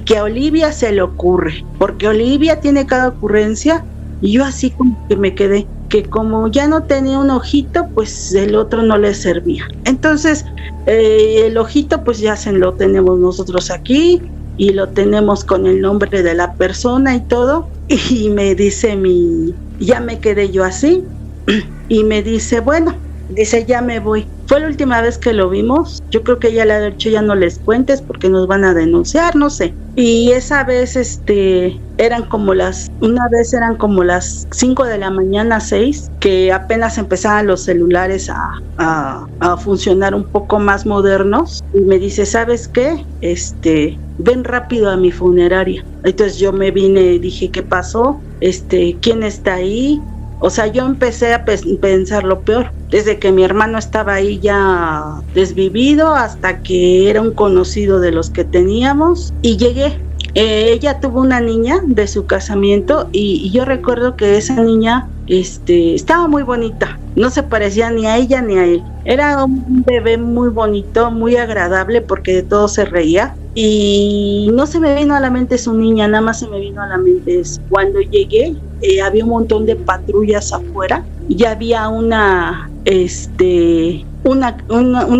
que a Olivia se le ocurre, porque Olivia tiene cada ocurrencia. Y yo así como que me quedé, que como ya no tenía un ojito, pues el otro no le servía. Entonces el ojito pues ya lo tenemos nosotros aquí, y lo tenemos con el nombre de la persona y todo. Y me dice ya me quedé yo así, y me dice: bueno, dice, ya me voy. Fue la última vez que lo vimos. Yo creo que ella le ha dicho: ya no les cuentes porque nos van a denunciar, no sé. Y esa vez eran como las 5 de la mañana, 6, que apenas empezaban los celulares a funcionar un poco más modernos. Y me dice: ¿sabes qué? Ven rápido a mi funeraria. Entonces yo me vine, dije: ¿qué pasó? ¿Quién está ahí? O sea, yo empecé a pensar lo peor, desde que mi hermano estaba ahí ya desvivido hasta que era un conocido de los que teníamos, y llegué. Ella tuvo una niña de su casamiento, y yo recuerdo que esa niña estaba muy bonita, no se parecía ni a ella ni a él. Era un bebé muy bonito, muy agradable, porque de todo se reía. Y no se me vino a la mente su niña, nada más se me vino a la mente eso. Cuando llegué, había un montón de patrullas afuera, y había un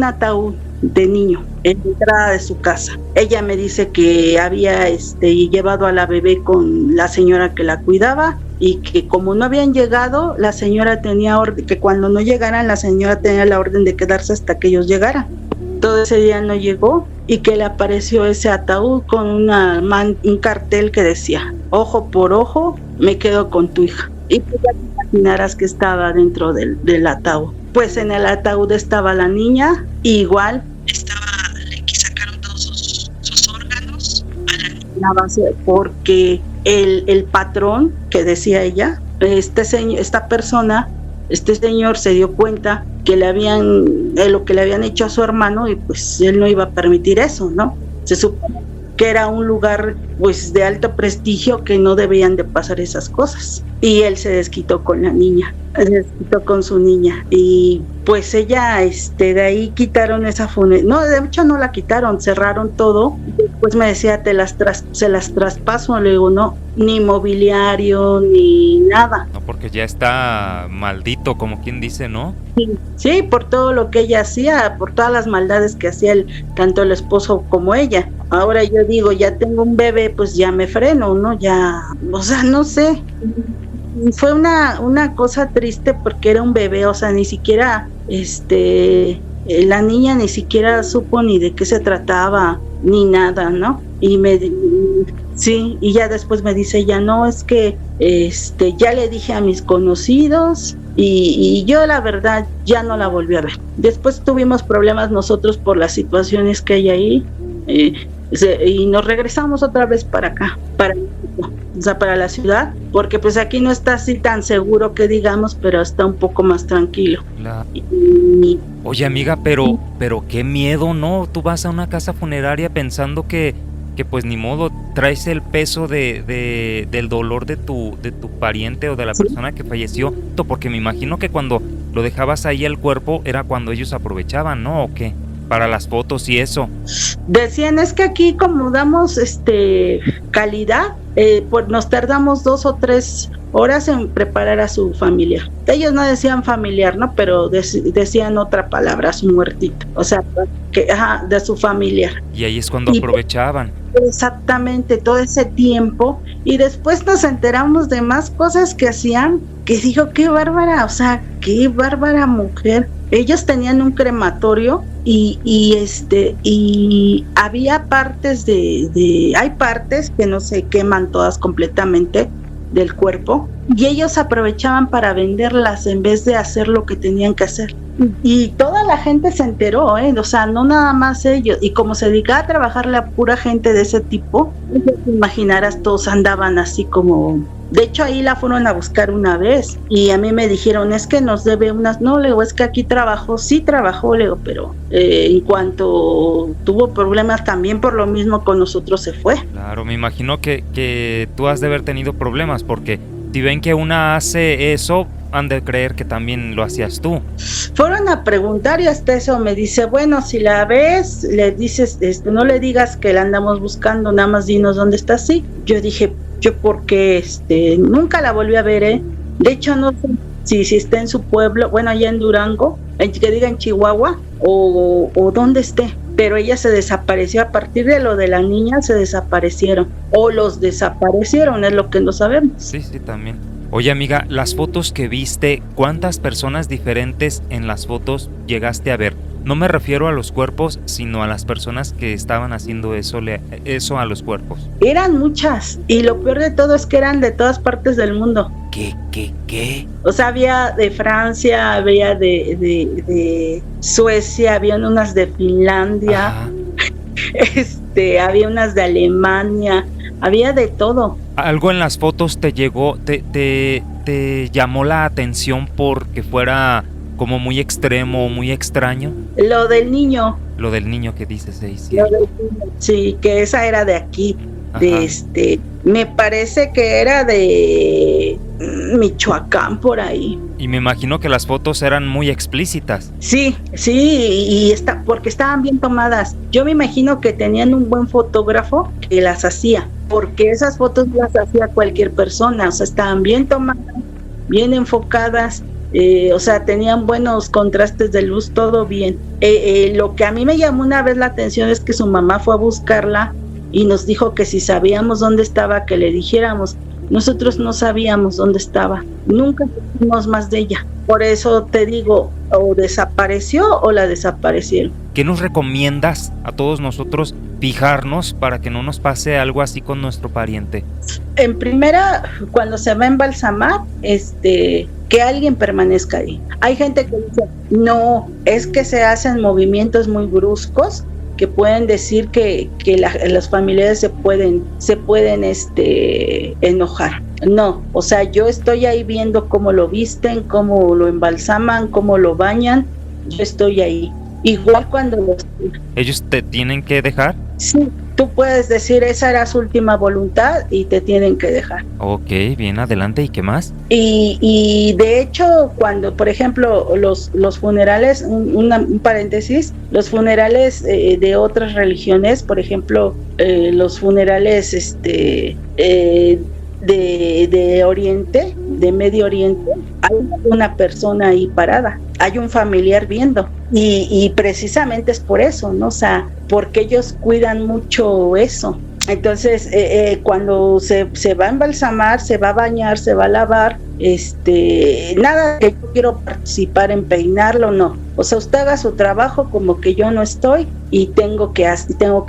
ataúd de niño en la entrada de su casa. Ella me dice que había llevado a la bebé con la señora que la cuidaba, y que como no habían llegado, la señora tenía orden, que cuando no llegaran, la señora tenía la orden de quedarse hasta que ellos llegaran. Todo ese día no llegó, y que le apareció ese ataúd con un cartel que decía, ojo por ojo, me quedo con tu hija. Y pues ya te imaginarás que estaba dentro del ataúd. Pues en el ataúd estaba la niña, igual le sacaron todos sus órganos a la niña base, porque el patrón, que decía ella, este señor se dio cuenta que lo que le habían hecho a su hermano, y pues él no iba a permitir eso, ¿no? Se supone que era un lugar pues de alto prestigio, que no debían de pasar esas cosas, y él se desquitó con la niña, se desquitó con su niña, y pues ella de ahí quitaron esa funeraria. No, de hecho no la quitaron, cerraron todo. Después me decía, se las traspaso. Le digo, no, ni mobiliario ni nada. No, porque ya está maldito, como quien dice, ¿no? Sí, por todo lo que ella hacía, por todas las maldades que hacía tanto el esposo como ella. Ahora yo digo, ya tengo un bebé, pues ya me freno, ¿no? Ya, o sea, no sé. Fue una cosa triste porque era un bebé, o sea, ni siquiera la niña ni siquiera supo ni de qué se trataba ni nada, ¿no? Y y ya después me dice, ya no, es que ya le dije a mis conocidos y yo la verdad ya no la volví a ver. Después tuvimos problemas nosotros por las situaciones que hay ahí, y nos regresamos otra vez para acá, para la ciudad, porque pues aquí no está así tan seguro que digamos, pero está un poco más tranquilo. Oye, amiga, pero qué miedo, ¿no? Tú vas a una casa funeraria pensando que pues ni modo, traes el peso del dolor de tu pariente o de la persona que falleció, porque me imagino que cuando lo dejabas ahí el cuerpo era cuando ellos aprovechaban, ¿no? ¿O qué? Para las fotos y eso. Decían, es que aquí como damos calidad, pues nos tardamos 2 o 3 horas en preparar a su familia. Ellos no decían familiar, ¿no? Pero decían otra palabra, su muertito. O sea, de su familiar. Y ahí es cuando aprovechaban. Exactamente, todo ese tiempo. Y después nos enteramos de más cosas que hacían, que digo, qué bárbara, o sea, qué bárbara mujer. Ellos tenían un crematorio y había partes hay partes que no se queman todas completamente del cuerpo, y ellos aprovechaban para venderlas en vez de hacer lo que tenían que hacer. Y toda la gente se enteró, o sea, no nada más ellos. Y como se dedicaba a trabajar la pura gente de ese tipo, te imaginarás, todos andaban así como... De hecho, ahí la fueron a buscar una vez y a mí me dijeron, es que nos debe unas... No, le digo, es que aquí trabajó, sí trabajó, le digo, pero en cuanto tuvo problemas también por lo mismo con nosotros se fue. Claro, me imagino que tú has de haber tenido problemas, porque si ven que una hace eso, han de creer que también lo hacías tú. Fueron a preguntar y hasta eso me dice, bueno, si la ves, le dices, no le digas que la andamos buscando, nada más dinos dónde está. Sí, yo dije, porque nunca la volví a ver, De hecho, no sé si está en su pueblo, bueno, allá en Durango, que diga en Chihuahua, o dónde esté. Pero ella se desapareció. A partir de lo de la niña se desaparecieron, o los desaparecieron, es lo que no sabemos. Sí, también. Oye, amiga, las fotos que viste, ¿cuántas personas diferentes en las fotos llegaste a ver? No me refiero a los cuerpos, sino a las personas que estaban haciendo eso a los cuerpos. Eran muchas, y lo peor de todo es que eran de todas partes del mundo. ¿Qué? O sea, había de Francia, había de Suecia, había unas de Finlandia, había unas de Alemania, había de todo. ¿Algo en las fotos te llegó, te llamó la atención porque fuera como muy extremo, muy extraño? Lo del niño. Lo del niño que dices ahí, sí. Sí, que esa era de aquí. Me parece que era de Michoacán, por ahí. Y me imagino que las fotos eran muy explícitas. Sí, y porque estaban bien tomadas. Yo me imagino que tenían un buen fotógrafo que las hacía, porque esas fotos las hacía cualquier persona. O sea, estaban bien tomadas, bien enfocadas. O sea, tenían buenos contrastes de luz, todo bien. Lo que a mí me llamó una vez la atención es que su mamá fue a buscarla y nos dijo que si sabíamos dónde estaba, que le dijéramos. Nosotros no sabíamos dónde estaba, nunca supimos más de ella. Por eso te digo, o desapareció o la desaparecieron. ¿Qué nos recomiendas a todos nosotros fijarnos para que no nos pase algo así con nuestro pariente? En primera, cuando se va a embalsamar, que alguien permanezca ahí. Hay gente que dice, no, es que se hacen movimientos muy bruscos que pueden decir que los familiares se pueden enojar. No, o sea, yo estoy ahí viendo cómo lo visten, cómo lo embalsaman, cómo lo bañan, yo estoy ahí. Igual cuando ¿Ellos te tienen que dejar? Sí, tú puedes decir, esa era su última voluntad y te tienen que dejar. Ok, bien, adelante, ¿y qué más? Y de hecho, cuando, por ejemplo, los funerales, un paréntesis, los funerales de otras religiones, por ejemplo, los funerales de Oriente, de Medio Oriente, hay una persona ahí parada, hay un familiar viendo, y precisamente es por eso, ¿no? O sea, porque ellos cuidan mucho eso. Entonces, cuando se va a embalsamar, se va a bañar, se va a lavar, nada que yo quiero participar en peinarlo, no. O sea, usted haga su trabajo como que yo no estoy y tengo que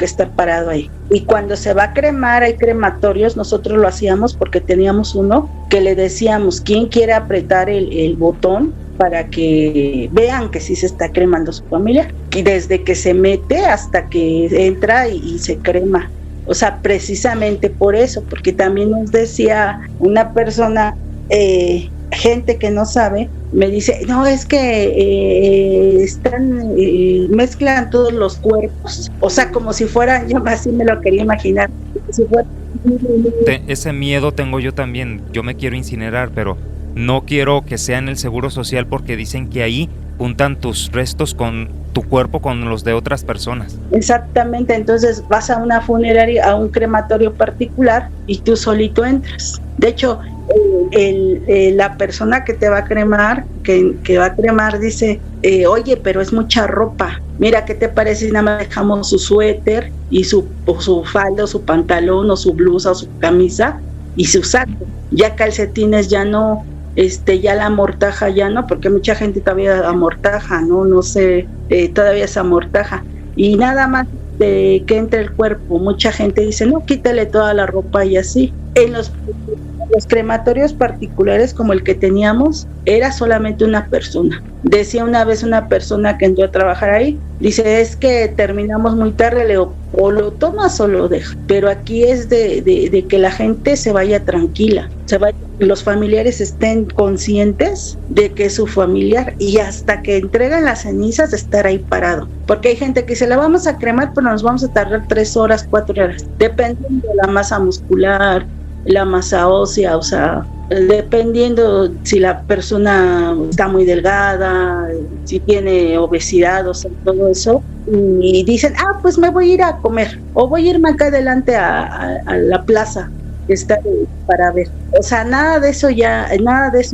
estar parado ahí. Y cuando se va a cremar, hay crematorios, nosotros lo hacíamos porque teníamos uno que le decíamos, ¿quién quiere apretar el botón para que vean que sí se está cremando su familia? Y desde que se mete hasta que entra y se crema. O sea, precisamente por eso, porque también nos decía una persona, gente que no sabe, me dice, no, es que mezclan todos los cuerpos, o sea, como si fueran, yo así me lo quería imaginar, si fuera... Ese miedo tengo yo también, yo me quiero incinerar, pero no quiero que sea en el Seguro Social porque dicen que ahí juntan tus restos con tu cuerpo con los de otras personas. Exactamente, entonces vas a una funeraria, a un crematorio particular y tú solito entras. De hecho, la persona que te va a cremar, que va a cremar, dice, oye, pero es mucha ropa. Mira, ¿qué te parece si nada más dejamos su suéter y su falda, o su pantalón, o su blusa, o su camisa y su saco? Ya calcetines ya no, ya la amortaja ya no, porque mucha gente todavía amortaja, no sé, todavía se amortaja. Y nada más que entre el cuerpo, mucha gente dice, no, quítale toda la ropa y así. En los crematorios particulares como el que teníamos, era solamente una persona. Decía una vez una persona que entró a trabajar ahí, dice, es que terminamos muy tarde, le digo, o lo tomas o lo dejas. Pero aquí es de que la gente se vaya tranquila, los familiares estén conscientes de que es su familiar y hasta que entregan las cenizas estar ahí parado. Porque hay gente que dice, la vamos a cremar, pero nos vamos a tardar 3 horas, 4 horas, dependiendo de la masa muscular, la masa ósea, o sea, dependiendo si la persona está muy delgada, si tiene obesidad, o sea, todo eso, y dicen, pues me voy a ir a comer, o voy a irme acá adelante a la plaza que está para ver. O sea, nada de eso,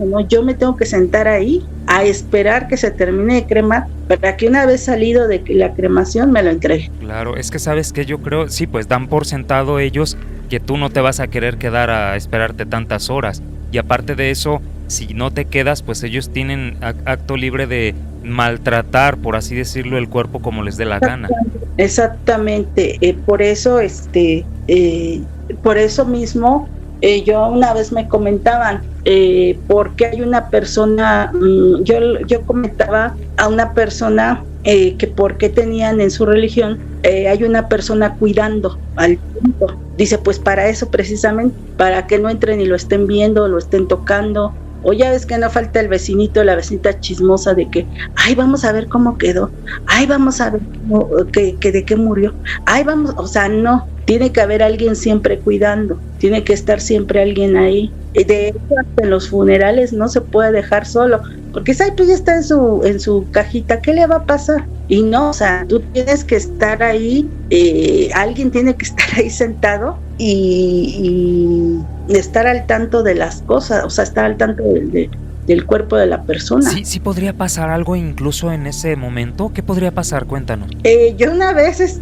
¿no? Yo me tengo que sentar ahí a esperar que se termine de cremar para que una vez salido de la cremación me lo entregue. Claro, es que sabes que yo creo, sí, pues dan por sentado ellos que tú no te vas a querer quedar a esperarte tantas horas. Y aparte de eso, si no te quedas, pues ellos tienen acto libre de maltratar, por así decirlo, el cuerpo como les dé la gana. Exactamente, por eso, por eso mismo, yo una vez me comentaban, porque hay una persona, yo comentaba a una persona que por qué tenían en su religión, hay una persona cuidando al punto. Dice, pues para eso precisamente, para que no entren y lo estén viendo, lo estén tocando. O ya ves que no falta el vecinito, la vecinita chismosa de que, vamos a ver cómo quedó, vamos a ver de qué murió, vamos, o sea, no, tiene que haber alguien siempre cuidando, tiene que estar siempre alguien ahí. De hecho, hasta en los funerales no se puede dejar solo, porque pues ya está en su cajita, ¿qué le va a pasar? Y no, o sea, tú tienes que estar ahí, alguien tiene que estar ahí sentado y estar al tanto de las cosas, o sea, estar al tanto del cuerpo de la persona. Sí podría pasar algo incluso en ese momento. ¿Qué podría pasar? Cuéntanos. Yo una vez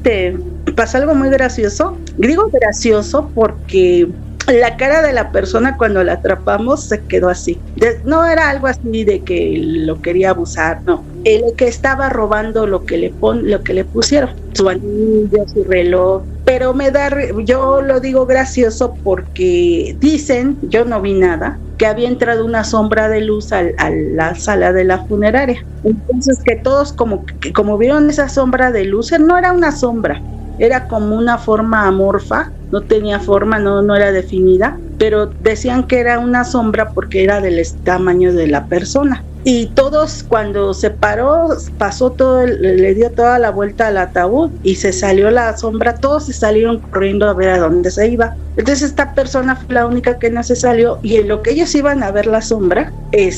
pasó algo muy gracioso. Digo gracioso porque La cara de la persona cuando la atrapamos se quedó así. No era algo así de que lo quería abusar, no. El que estaba robando lo que le pusieron, su anillo, su reloj. Pero yo lo digo gracioso porque dicen, yo no vi nada, que había entrado una sombra de luz a la sala de la funeraria. Entonces que todos como vieron esa sombra de luz, no era una sombra, era como una forma amorfa, no tenía forma, no era definida, pero decían que era una sombra porque era del tamaño de la persona. Y todos, cuando se paró, pasó todo, le dio toda la vuelta al ataúd y se salió la sombra, todos se salieron corriendo a ver a dónde se iba. Entonces esta persona fue la única que no se salió, y en lo que ellos iban a ver la sombra, el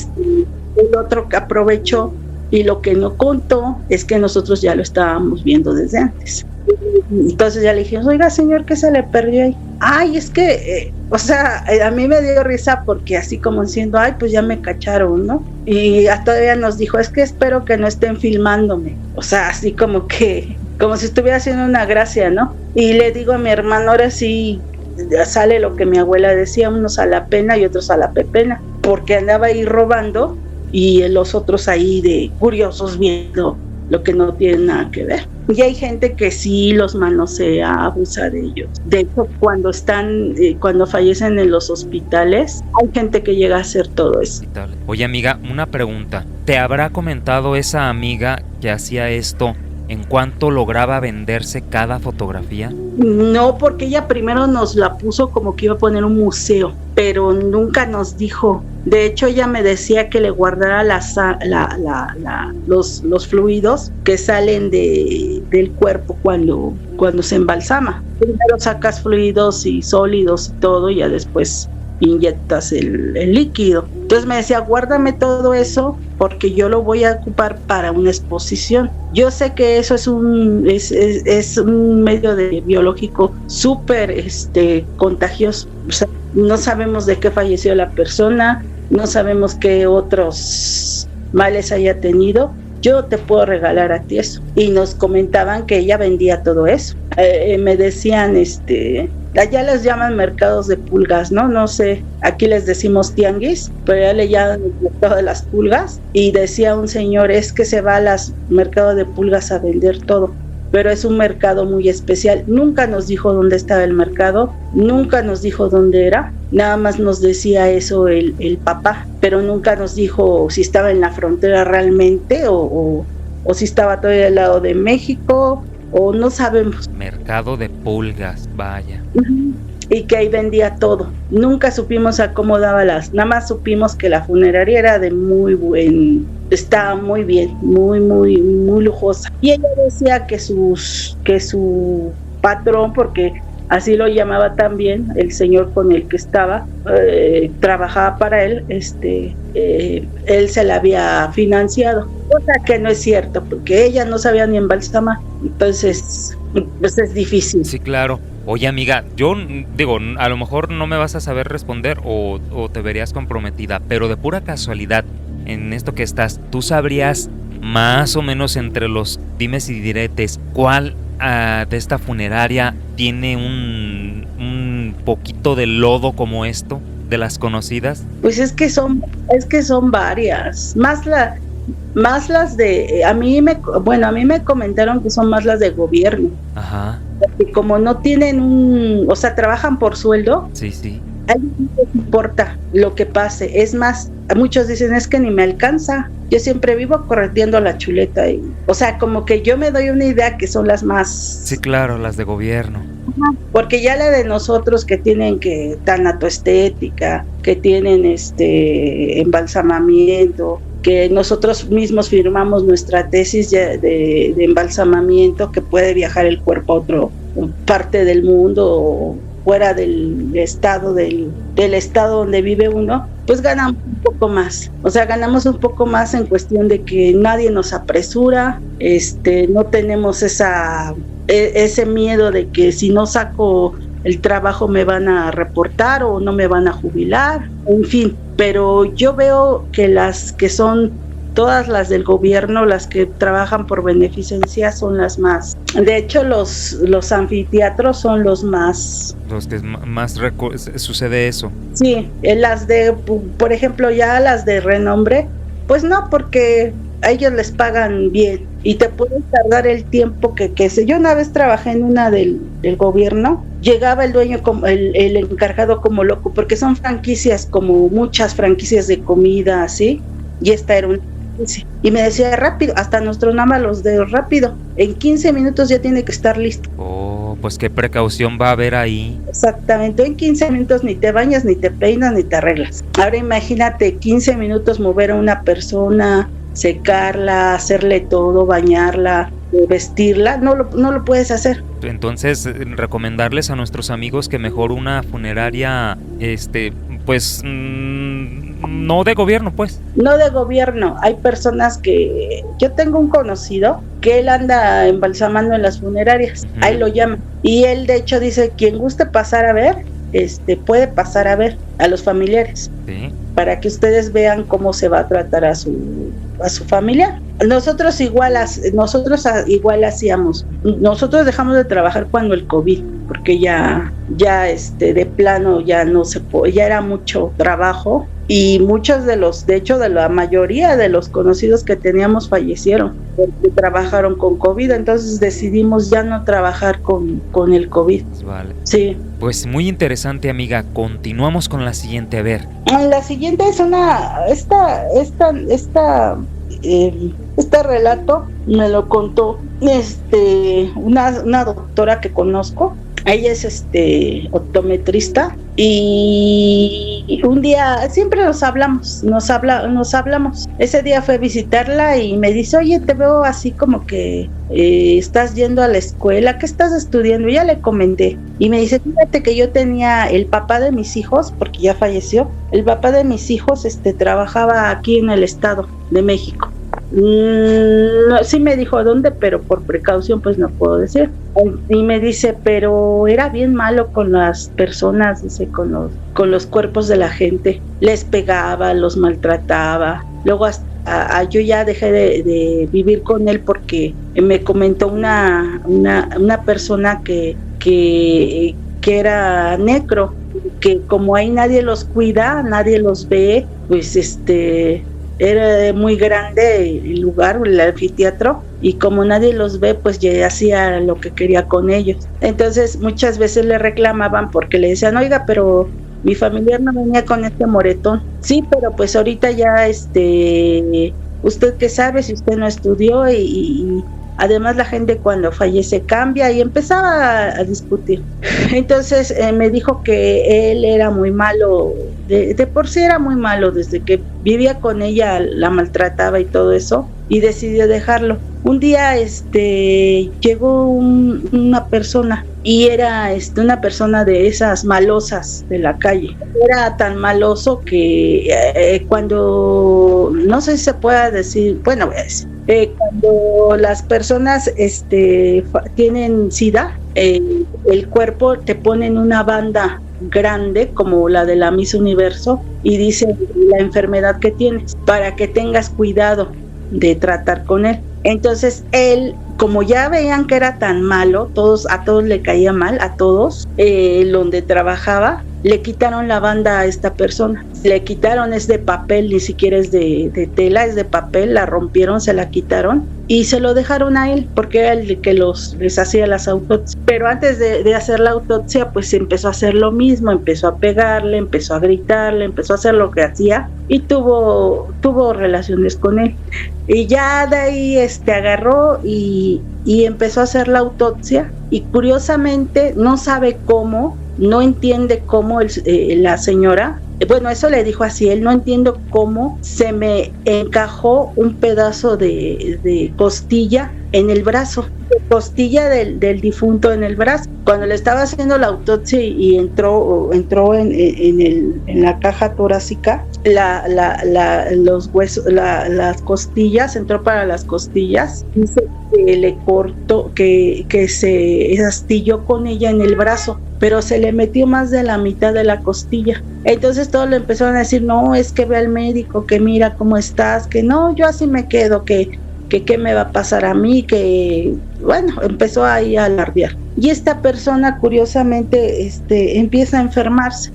otro que aprovechó, y lo que no contó es que nosotros ya lo estábamos viendo desde antes. Entonces ya le dijimos, oiga señor, ¿qué se le perdió ahí? Ay, es que, a mí me dio risa porque así como diciendo, ay, pues ya me cacharon, ¿no? Y todavía nos dijo, es que espero que no estén filmándome. O sea, así como si estuviera haciendo una gracia, ¿no? Y le digo a mi hermano, ahora sí sale lo que mi abuela decía, unos a la pena y otros a la pepena, porque andaba ahí robando y los otros ahí de curiosos viendo lo que no tiene nada que ver. Y hay gente que sí los manosea, abusa de ellos. De hecho, cuando fallecen en los hospitales, hay gente que llega a hacer todo eso. Oye, amiga, una pregunta. ¿Te habrá comentado esa amiga que hacía esto en cuánto lograba venderse cada fotografía? No, porque ella primero nos la puso como que iba a poner un museo, pero nunca nos dijo. De hecho, ella me decía que le guardara los fluidos que salen del cuerpo cuando se embalsama. Primero sacas fluidos y sólidos y todo, y ya después inyectas el líquido. Entonces me decía, guárdame todo eso porque yo lo voy a ocupar para una exposición. Yo sé que eso es un medio biológico súper contagioso. O sea, no sabemos de qué falleció la persona, no sabemos qué otros males haya tenido. Yo te puedo regalar a ti eso. Y nos comentaban que ella vendía todo eso. Me decían, allá les llaman mercados de pulgas, ¿no? No sé, aquí les decimos tianguis, pero ya le llaman el mercado de las pulgas. Y decía un señor, es que se va a los mercados de pulgas a vender todo, pero es un mercado muy especial. Nunca nos dijo dónde estaba el mercado, nunca nos dijo dónde era, nada más nos decía eso el papá, pero nunca nos dijo si estaba en la frontera realmente o si estaba todavía al lado de México, o no sabemos. Mercado de pulgas, vaya. Y que ahí vendía todo. Nunca supimos a cómo daba nada más supimos que la funeraria era de estaba muy bien, muy, muy, muy lujosa. Y ella decía que su patrón, porque así lo llamaba también el señor con el que estaba, trabajaba para él, él se la había financiado, cosa que no es cierto, porque ella no sabía ni embalsamar, entonces pues es difícil. Sí, claro. Oye, amiga, yo digo, a lo mejor no me vas a saber responder o te verías comprometida, pero de pura casualidad, en esto que estás, ¿tú sabrías más o menos entre los dimes y diretes cuál de esta funeraria tiene un poquito de lodo como esto, de las conocidas? Pues es que son varias, más las de, a mí me comentaron que son más las de gobierno. Ajá. Porque como no tienen trabajan por sueldo. Sí, sí. A ellos no les importa lo que pase. Es más, muchos dicen, es que ni me alcanza. Yo siempre vivo correteando la chuleta. Como que yo me doy una idea que son las más... Sí, claro, las de gobierno. Porque ya la de nosotros que tienen tanatoestética, que tienen embalsamamiento, que nosotros mismos firmamos nuestra tesis de embalsamamiento, que puede viajar el cuerpo a otra parte del mundo o fuera del estado del estado donde vive uno, pues ganamos un poco más. Ganamos un poco más en cuestión de que nadie nos apresura, no tenemos ese miedo de que si no saco el trabajo me van a reportar o no me van a jubilar, en fin. Pero yo veo que las que son Todas las del gobierno, las que trabajan por beneficencia, son las más. De hecho, los anfiteatros son los más. Los que más sucede eso. Sí, las de, por ejemplo, ya las de renombre, pues no, porque a ellos les pagan bien y te pueden tardar el tiempo que sé. Yo una vez trabajé en una del gobierno, llegaba el dueño, el encargado como loco, porque son franquicias, como muchas franquicias de comida, así, y esta era una franquicia. Y me decía, rápido, hasta nuestros nama los dedos, rápido, en 15 minutos ya tiene que estar listo. Oh, pues qué precaución va a haber ahí. Exactamente, en 15 minutos ni te bañas, ni te peinas, ni te arreglas. Ahora imagínate 15 minutos mover a una persona, secarla, hacerle todo, bañarla, vestirla, no lo puedes hacer. Entonces, recomendarles a nuestros amigos que mejor una funeraria, pues, no de gobierno, pues. No de gobierno, hay personas que... Yo tengo un conocido que él anda embalsamando en las funerarias, ahí lo llaman, y él de hecho dice, quien guste pasar a ver, puede pasar a ver a los familiares, sí, para que ustedes vean cómo se va a tratar a su familia. Nosotros igual hacíamos. Nosotros dejamos de trabajar cuando el COVID, porque ya de plano ya no se puede, ya era mucho trabajo, y muchos de hecho de la mayoría de los conocidos que teníamos fallecieron porque trabajaron con COVID. Entonces decidimos ya no trabajar con el COVID. Vale. Sí. Pues muy interesante, amiga. Continuamos con la siguiente, a ver. La siguiente es este relato me lo contó una doctora que conozco. Ella es optometrista, y un día siempre nos hablamos. Ese día fue a visitarla y me dice, oye, te veo así como que estás yendo a la escuela, ¿qué estás estudiando? Y ya le comenté, y me dice, fíjate que yo tenía el papá de mis hijos, porque ya falleció, el papá de mis hijos trabajaba aquí en el Estado de México. No, sí me dijo dónde, pero por precaución pues no puedo decir. Y me dice, pero era bien malo con las personas, dice, con los cuerpos de la gente, les pegaba, los maltrataba. Luego hasta yo ya dejé de vivir con él porque me comentó una persona que era necro, que como ahí nadie los cuida, nadie los ve, pues era muy grande el lugar, el anfiteatro, y como nadie los ve, pues ya hacía lo que quería con ellos. Entonces muchas veces le reclamaban porque le decían, oiga, pero mi familiar no venía con este moretón. Sí, pero pues ahorita ya usted qué sabe si usted no estudió, y además la gente cuando fallece cambia, y empezaba a discutir. Entonces me dijo que él era muy malo, de por sí era muy malo, desde que vivía con ella la maltrataba y todo eso, y decidió dejarlo. Un día llegó una persona, y era una persona de esas malosas de la calle. Era tan maloso que cuando, no sé si se pueda decir, bueno, voy a decir, cuando las personas tienen SIDA, el cuerpo te ponen una banda grande como la de la Miss Universo, y dice la enfermedad que tienes, para que tengas cuidado de tratar con él. Entonces él, como ya veían que era tan malo, a todos le caía mal, a todos, donde trabajaba, le quitaron la banda a esta persona. Le quitaron, es de papel, ni siquiera es de tela, es de papel, la rompieron, se la quitaron y se lo dejaron a él, porque era el que les hacía las autopsias. Pero antes de hacer la autopsia, pues empezó a hacer lo mismo, empezó a pegarle, empezó a gritarle, empezó a hacer lo que hacía, y tuvo relaciones con él. Y ya de ahí agarró y empezó a hacer la autopsia, y curiosamente no sabe cómo, no entiende cómo la señora, bueno, eso le dijo así, él: no entiendo cómo se me encajó un pedazo de costilla en el brazo, costilla del difunto en el brazo. Cuando le estaba haciendo la autopsia y entró en la caja torácica, los huesos, las costillas, entró para las costillas, dice que le cortó, que se astilló con ella en el brazo, pero se le metió más de la mitad de la costilla. Entonces todos le empezaron a decir, no, es que ve al médico, que mira cómo estás, que no, yo así me quedo, que qué me va a pasar a mí, que bueno, empezó ahí a alardear. Y esta persona curiosamente empieza a enfermarse.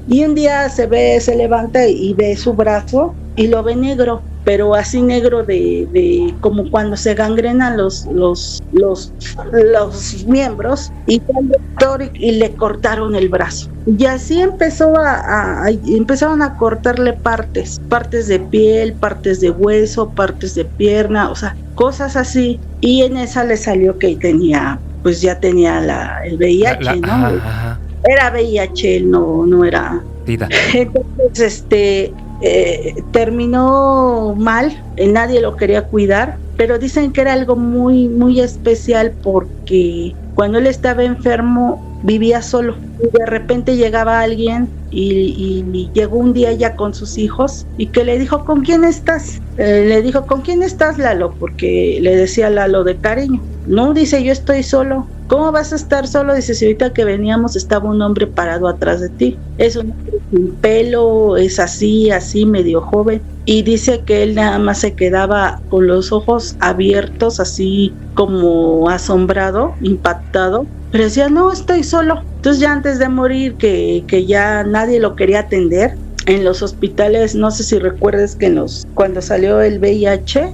Y un día se levanta y ve su brazo y lo ve negro, pero así negro de como cuando se gangrenan los miembros, y fue al doctor y le cortaron el brazo. Y así empezaron a cortarle partes de piel, partes de hueso, partes de pierna, o sea, cosas así. Y en esa le salió que ya tenía el VIH, ¿no? Ajá. Era VIH, no era. Tida. Entonces, terminó mal, nadie lo quería cuidar, pero dicen que era algo muy, muy especial porque cuando él estaba enfermo vivía solo y de repente llegaba alguien y llegó un día ya con sus hijos y que le dijo, ¿con quién estás? Le dijo, ¿con quién estás, Lalo? Porque le decía Lalo de cariño. No, dice, yo estoy solo. ¿Cómo vas a estar solo? Dice, si ahorita que veníamos estaba un hombre parado atrás de ti. Es un hombre sin pelo, es así, medio joven. Y dice que él nada más se quedaba con los ojos abiertos, así como asombrado, impactado. Pero decía, no, estoy solo. Entonces ya antes de morir, que ya nadie lo quería atender, en los hospitales, no sé si recuerdes que cuando salió el VIH,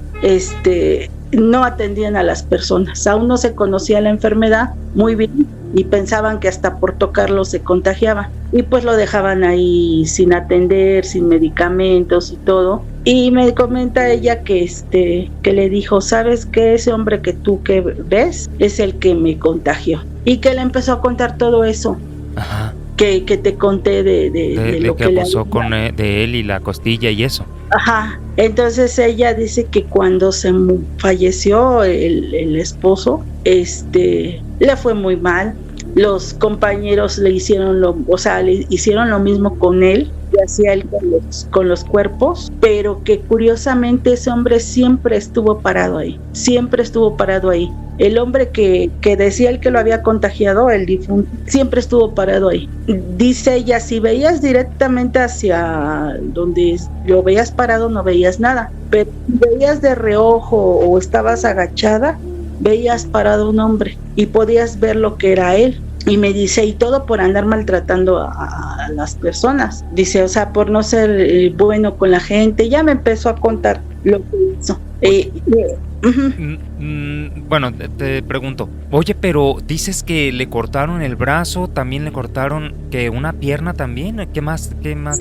no atendían a las personas, aún no se conocía la enfermedad muy bien y pensaban que hasta por tocarlo se contagiaban y pues lo dejaban ahí sin atender, sin medicamentos y todo. Y me comenta ella que le dijo, ¿sabes qué? Ese hombre que tú que ves es el que me contagió, y que le empezó a contar todo eso. Ajá. Que te conté de lo que pasó de él y la costilla y eso. Ajá. Entonces ella dice que cuando se falleció el esposo, le fue muy mal. Los compañeros le hicieron lo mismo con él, que hacía él con los cuerpos, pero que curiosamente ese hombre siempre estuvo parado ahí. El hombre que decía el que lo había contagiado, el difunto, siempre estuvo parado ahí. Dice ella, si veías directamente hacia donde lo veías parado, no veías nada, pero si veías de reojo o estabas agachada, veías parado un hombre y podías ver lo que era él. Y me dice, y todo por andar maltratando a las personas. Dice, o sea, por no ser bueno con la gente. Ya me empezó a contar lo que hizo. Bueno, te pregunto, oye, pero dices que le cortaron el brazo, también le cortaron que una pierna también. ¿Qué más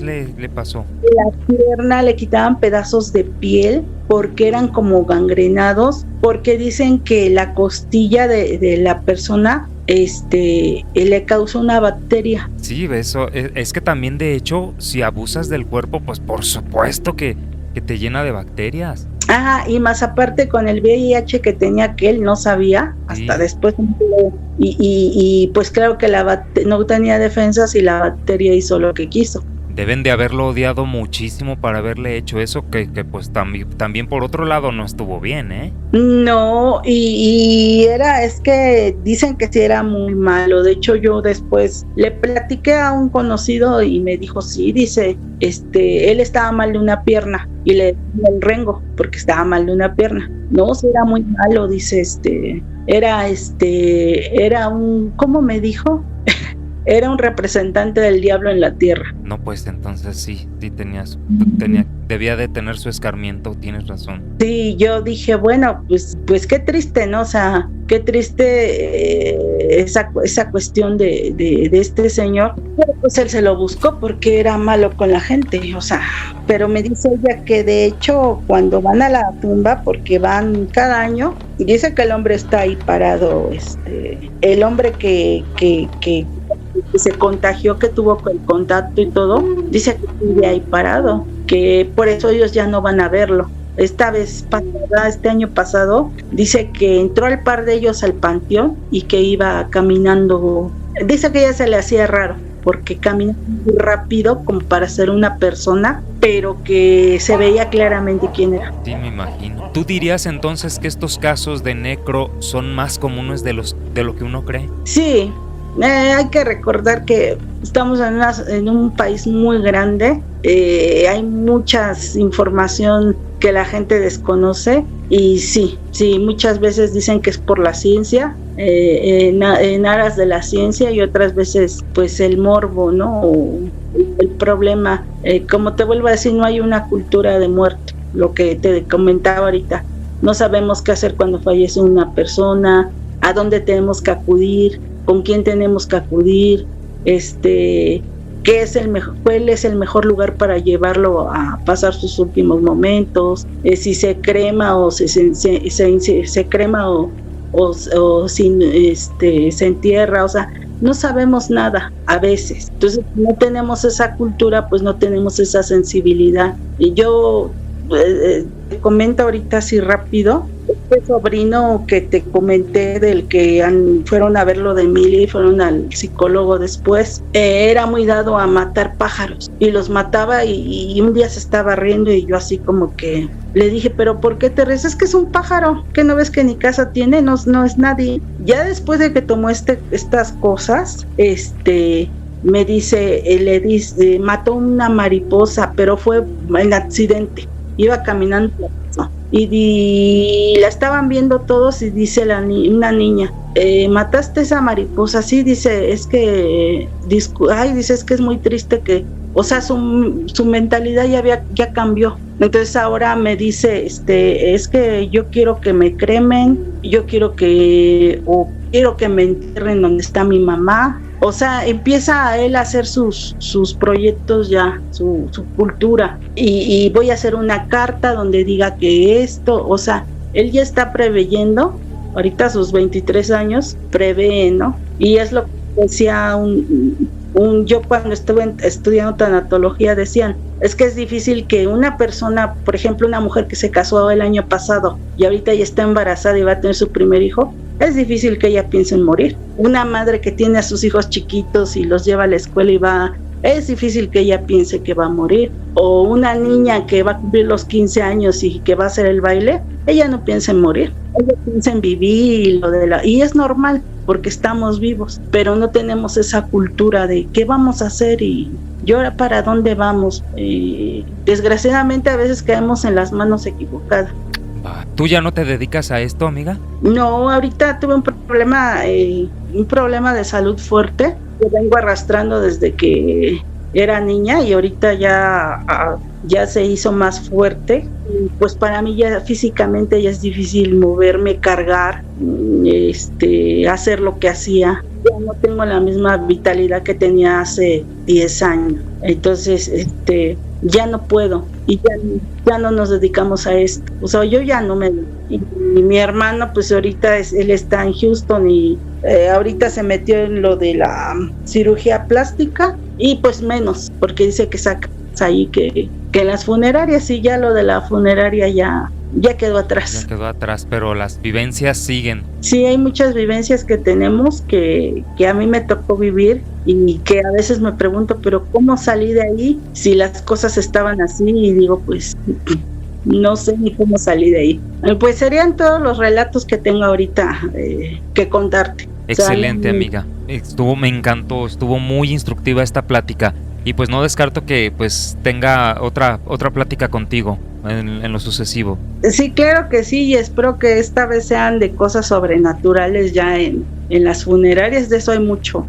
le pasó? La pierna le quitaban pedazos de piel porque eran como gangrenados, porque dicen que la costilla de la persona le causó una bacteria. Sí, eso es que también, de hecho, si abusas del cuerpo, pues por supuesto que te llena de bacterias. Y más aparte con el VIH que tenía, que él no sabía, hasta después, y pues claro que no tenía defensas y la bacteria hizo lo que quiso. Deben de haberlo odiado muchísimo para haberle hecho eso, que pues también por otro lado no estuvo bien, ¿eh? No, es que dicen que sí era muy malo. De hecho, yo después le platiqué a un conocido y me dijo, sí, dice, él estaba mal de una pierna y le dio el rengo porque estaba mal de una pierna. No, sí era muy malo, dice, era un, ¿cómo me dijo? Era un representante del diablo en la tierra. No, pues entonces sí debía de tener su escarmiento, tienes razón. Sí, yo dije, bueno, pues qué triste, ¿no? O sea, qué triste esa cuestión de este señor. Pero pues él se lo buscó porque era malo con la gente, o sea, pero me dice ella que de hecho cuando van a la tumba, porque van cada año, dice que el hombre está ahí parado, el hombre que se contagió, que tuvo el contacto y todo, dice que sigue ahí parado, que por eso ellos ya no van a verlo, esta vez pasada, este año pasado, dice que entró al par de ellos al panteón y que iba caminando. Dice que ya se le hacía raro porque caminaba muy rápido como para ser una persona, pero que se veía claramente quién era. Sí, me imagino. ¿Tú dirías entonces que estos casos de necro son más comunes de lo que uno cree? Sí, hay que recordar que estamos en un país muy grande, hay mucha información que la gente desconoce y sí, muchas veces dicen que es por la ciencia, en aras de la ciencia, y otras veces pues el morbo, ¿no? O el problema, como te vuelvo a decir, no hay una cultura de muerte, lo que te comentaba ahorita, no sabemos qué hacer cuando fallece una persona, a dónde tenemos que acudir, con quién tenemos que acudir, cuál es el mejor lugar para llevarlo a pasar sus últimos momentos, si se crema o se crema o se entierra, o sea, no sabemos nada a veces. Entonces, no tenemos esa cultura, pues no tenemos esa sensibilidad. Y yo te comento ahorita así rápido, este sobrino que te comenté del que fueron a ver lo de Emilia y fueron al psicólogo después, era muy dado a matar pájaros y los mataba, y un día se estaba riendo y yo así como que le dije, pero ¿por qué te ríes? Es que es un pájaro, ¿que no ves que ni casa tiene? No es nadie. Ya después de que tomó estas cosas, me dice, mató una mariposa, pero fue en accidente. Iba caminando y la estaban viendo todos y dice una niña, ¿mataste esa mariposa? Sí, dice, es que es muy triste que, o sea, su mentalidad ya cambió. Entonces ahora me dice, es que yo quiero que me cremen, quiero que me entierren donde está mi mamá. O sea, empieza a él a hacer sus proyectos ya, su cultura. Y voy a hacer una carta donde diga que esto, o sea, él ya está preveyendo, ahorita a sus 23 años, prevé, ¿no? Y es lo que decía yo cuando estuve estudiando tanatología, decían, es que es difícil que una persona, por ejemplo, una mujer que se casó el año pasado y ahorita ya está embarazada y va a tener su primer hijo, es difícil que ella piense en morir. Una madre que tiene a sus hijos chiquitos y los lleva a la escuela es difícil que ella piense que va a morir. O una niña que va a cumplir los 15 años y que va a hacer el baile, ella no piensa en morir, ella piensa en vivir y es normal porque estamos vivos, pero no tenemos esa cultura de qué vamos a hacer y ahora para dónde vamos. Desgraciadamente a veces caemos en las manos equivocadas. ¿Tú ya no te dedicas a esto, amiga? No, ahorita tuve un problema de salud fuerte que vengo arrastrando desde que era niña y ahorita ya se hizo más fuerte. Y pues para mí ya físicamente ya es difícil moverme, cargar, hacer lo que hacía. Ya no tengo la misma vitalidad que tenía hace 10 años. Entonces, ya no puedo y ya no nos dedicamos a esto. O sea, yo ya no me... Y mi hermano, pues ahorita él está en Houston y ahorita se metió en lo de la cirugía plástica y pues menos, porque dice que saca ahí que en las funerarias, y ya lo de la funeraria ya quedó atrás. Ya quedó atrás, pero las vivencias siguen. Sí, hay muchas vivencias que tenemos que a mí me tocó vivir y que a veces me pregunto, pero ¿cómo salí de ahí si las cosas estaban así? Y digo, pues no sé ni cómo salí de ahí. Pues serían todos los relatos que tengo ahorita que contarte. Excelente, amiga. Me encantó, estuvo muy instructiva esta plática. Y pues no descarto que pues tenga otra plática contigo en lo sucesivo. Sí, claro que sí, y espero que esta vez sean de cosas sobrenaturales ya en las funerarias. De eso hay mucho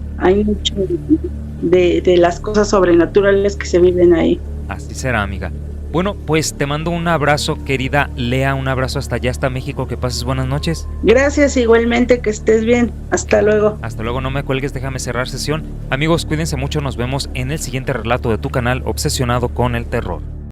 de las cosas sobrenaturales que se viven ahí. Así será, amiga. Bueno, pues te mando un abrazo, querida Lea, un abrazo hasta allá, hasta México, que pases buenas noches. Gracias, igualmente, que estés bien. Hasta luego. Hasta luego, no me cuelgues, déjame cerrar sesión. Amigos, cuídense mucho, nos vemos en el siguiente relato de tu canal Obsesionado con el Terror.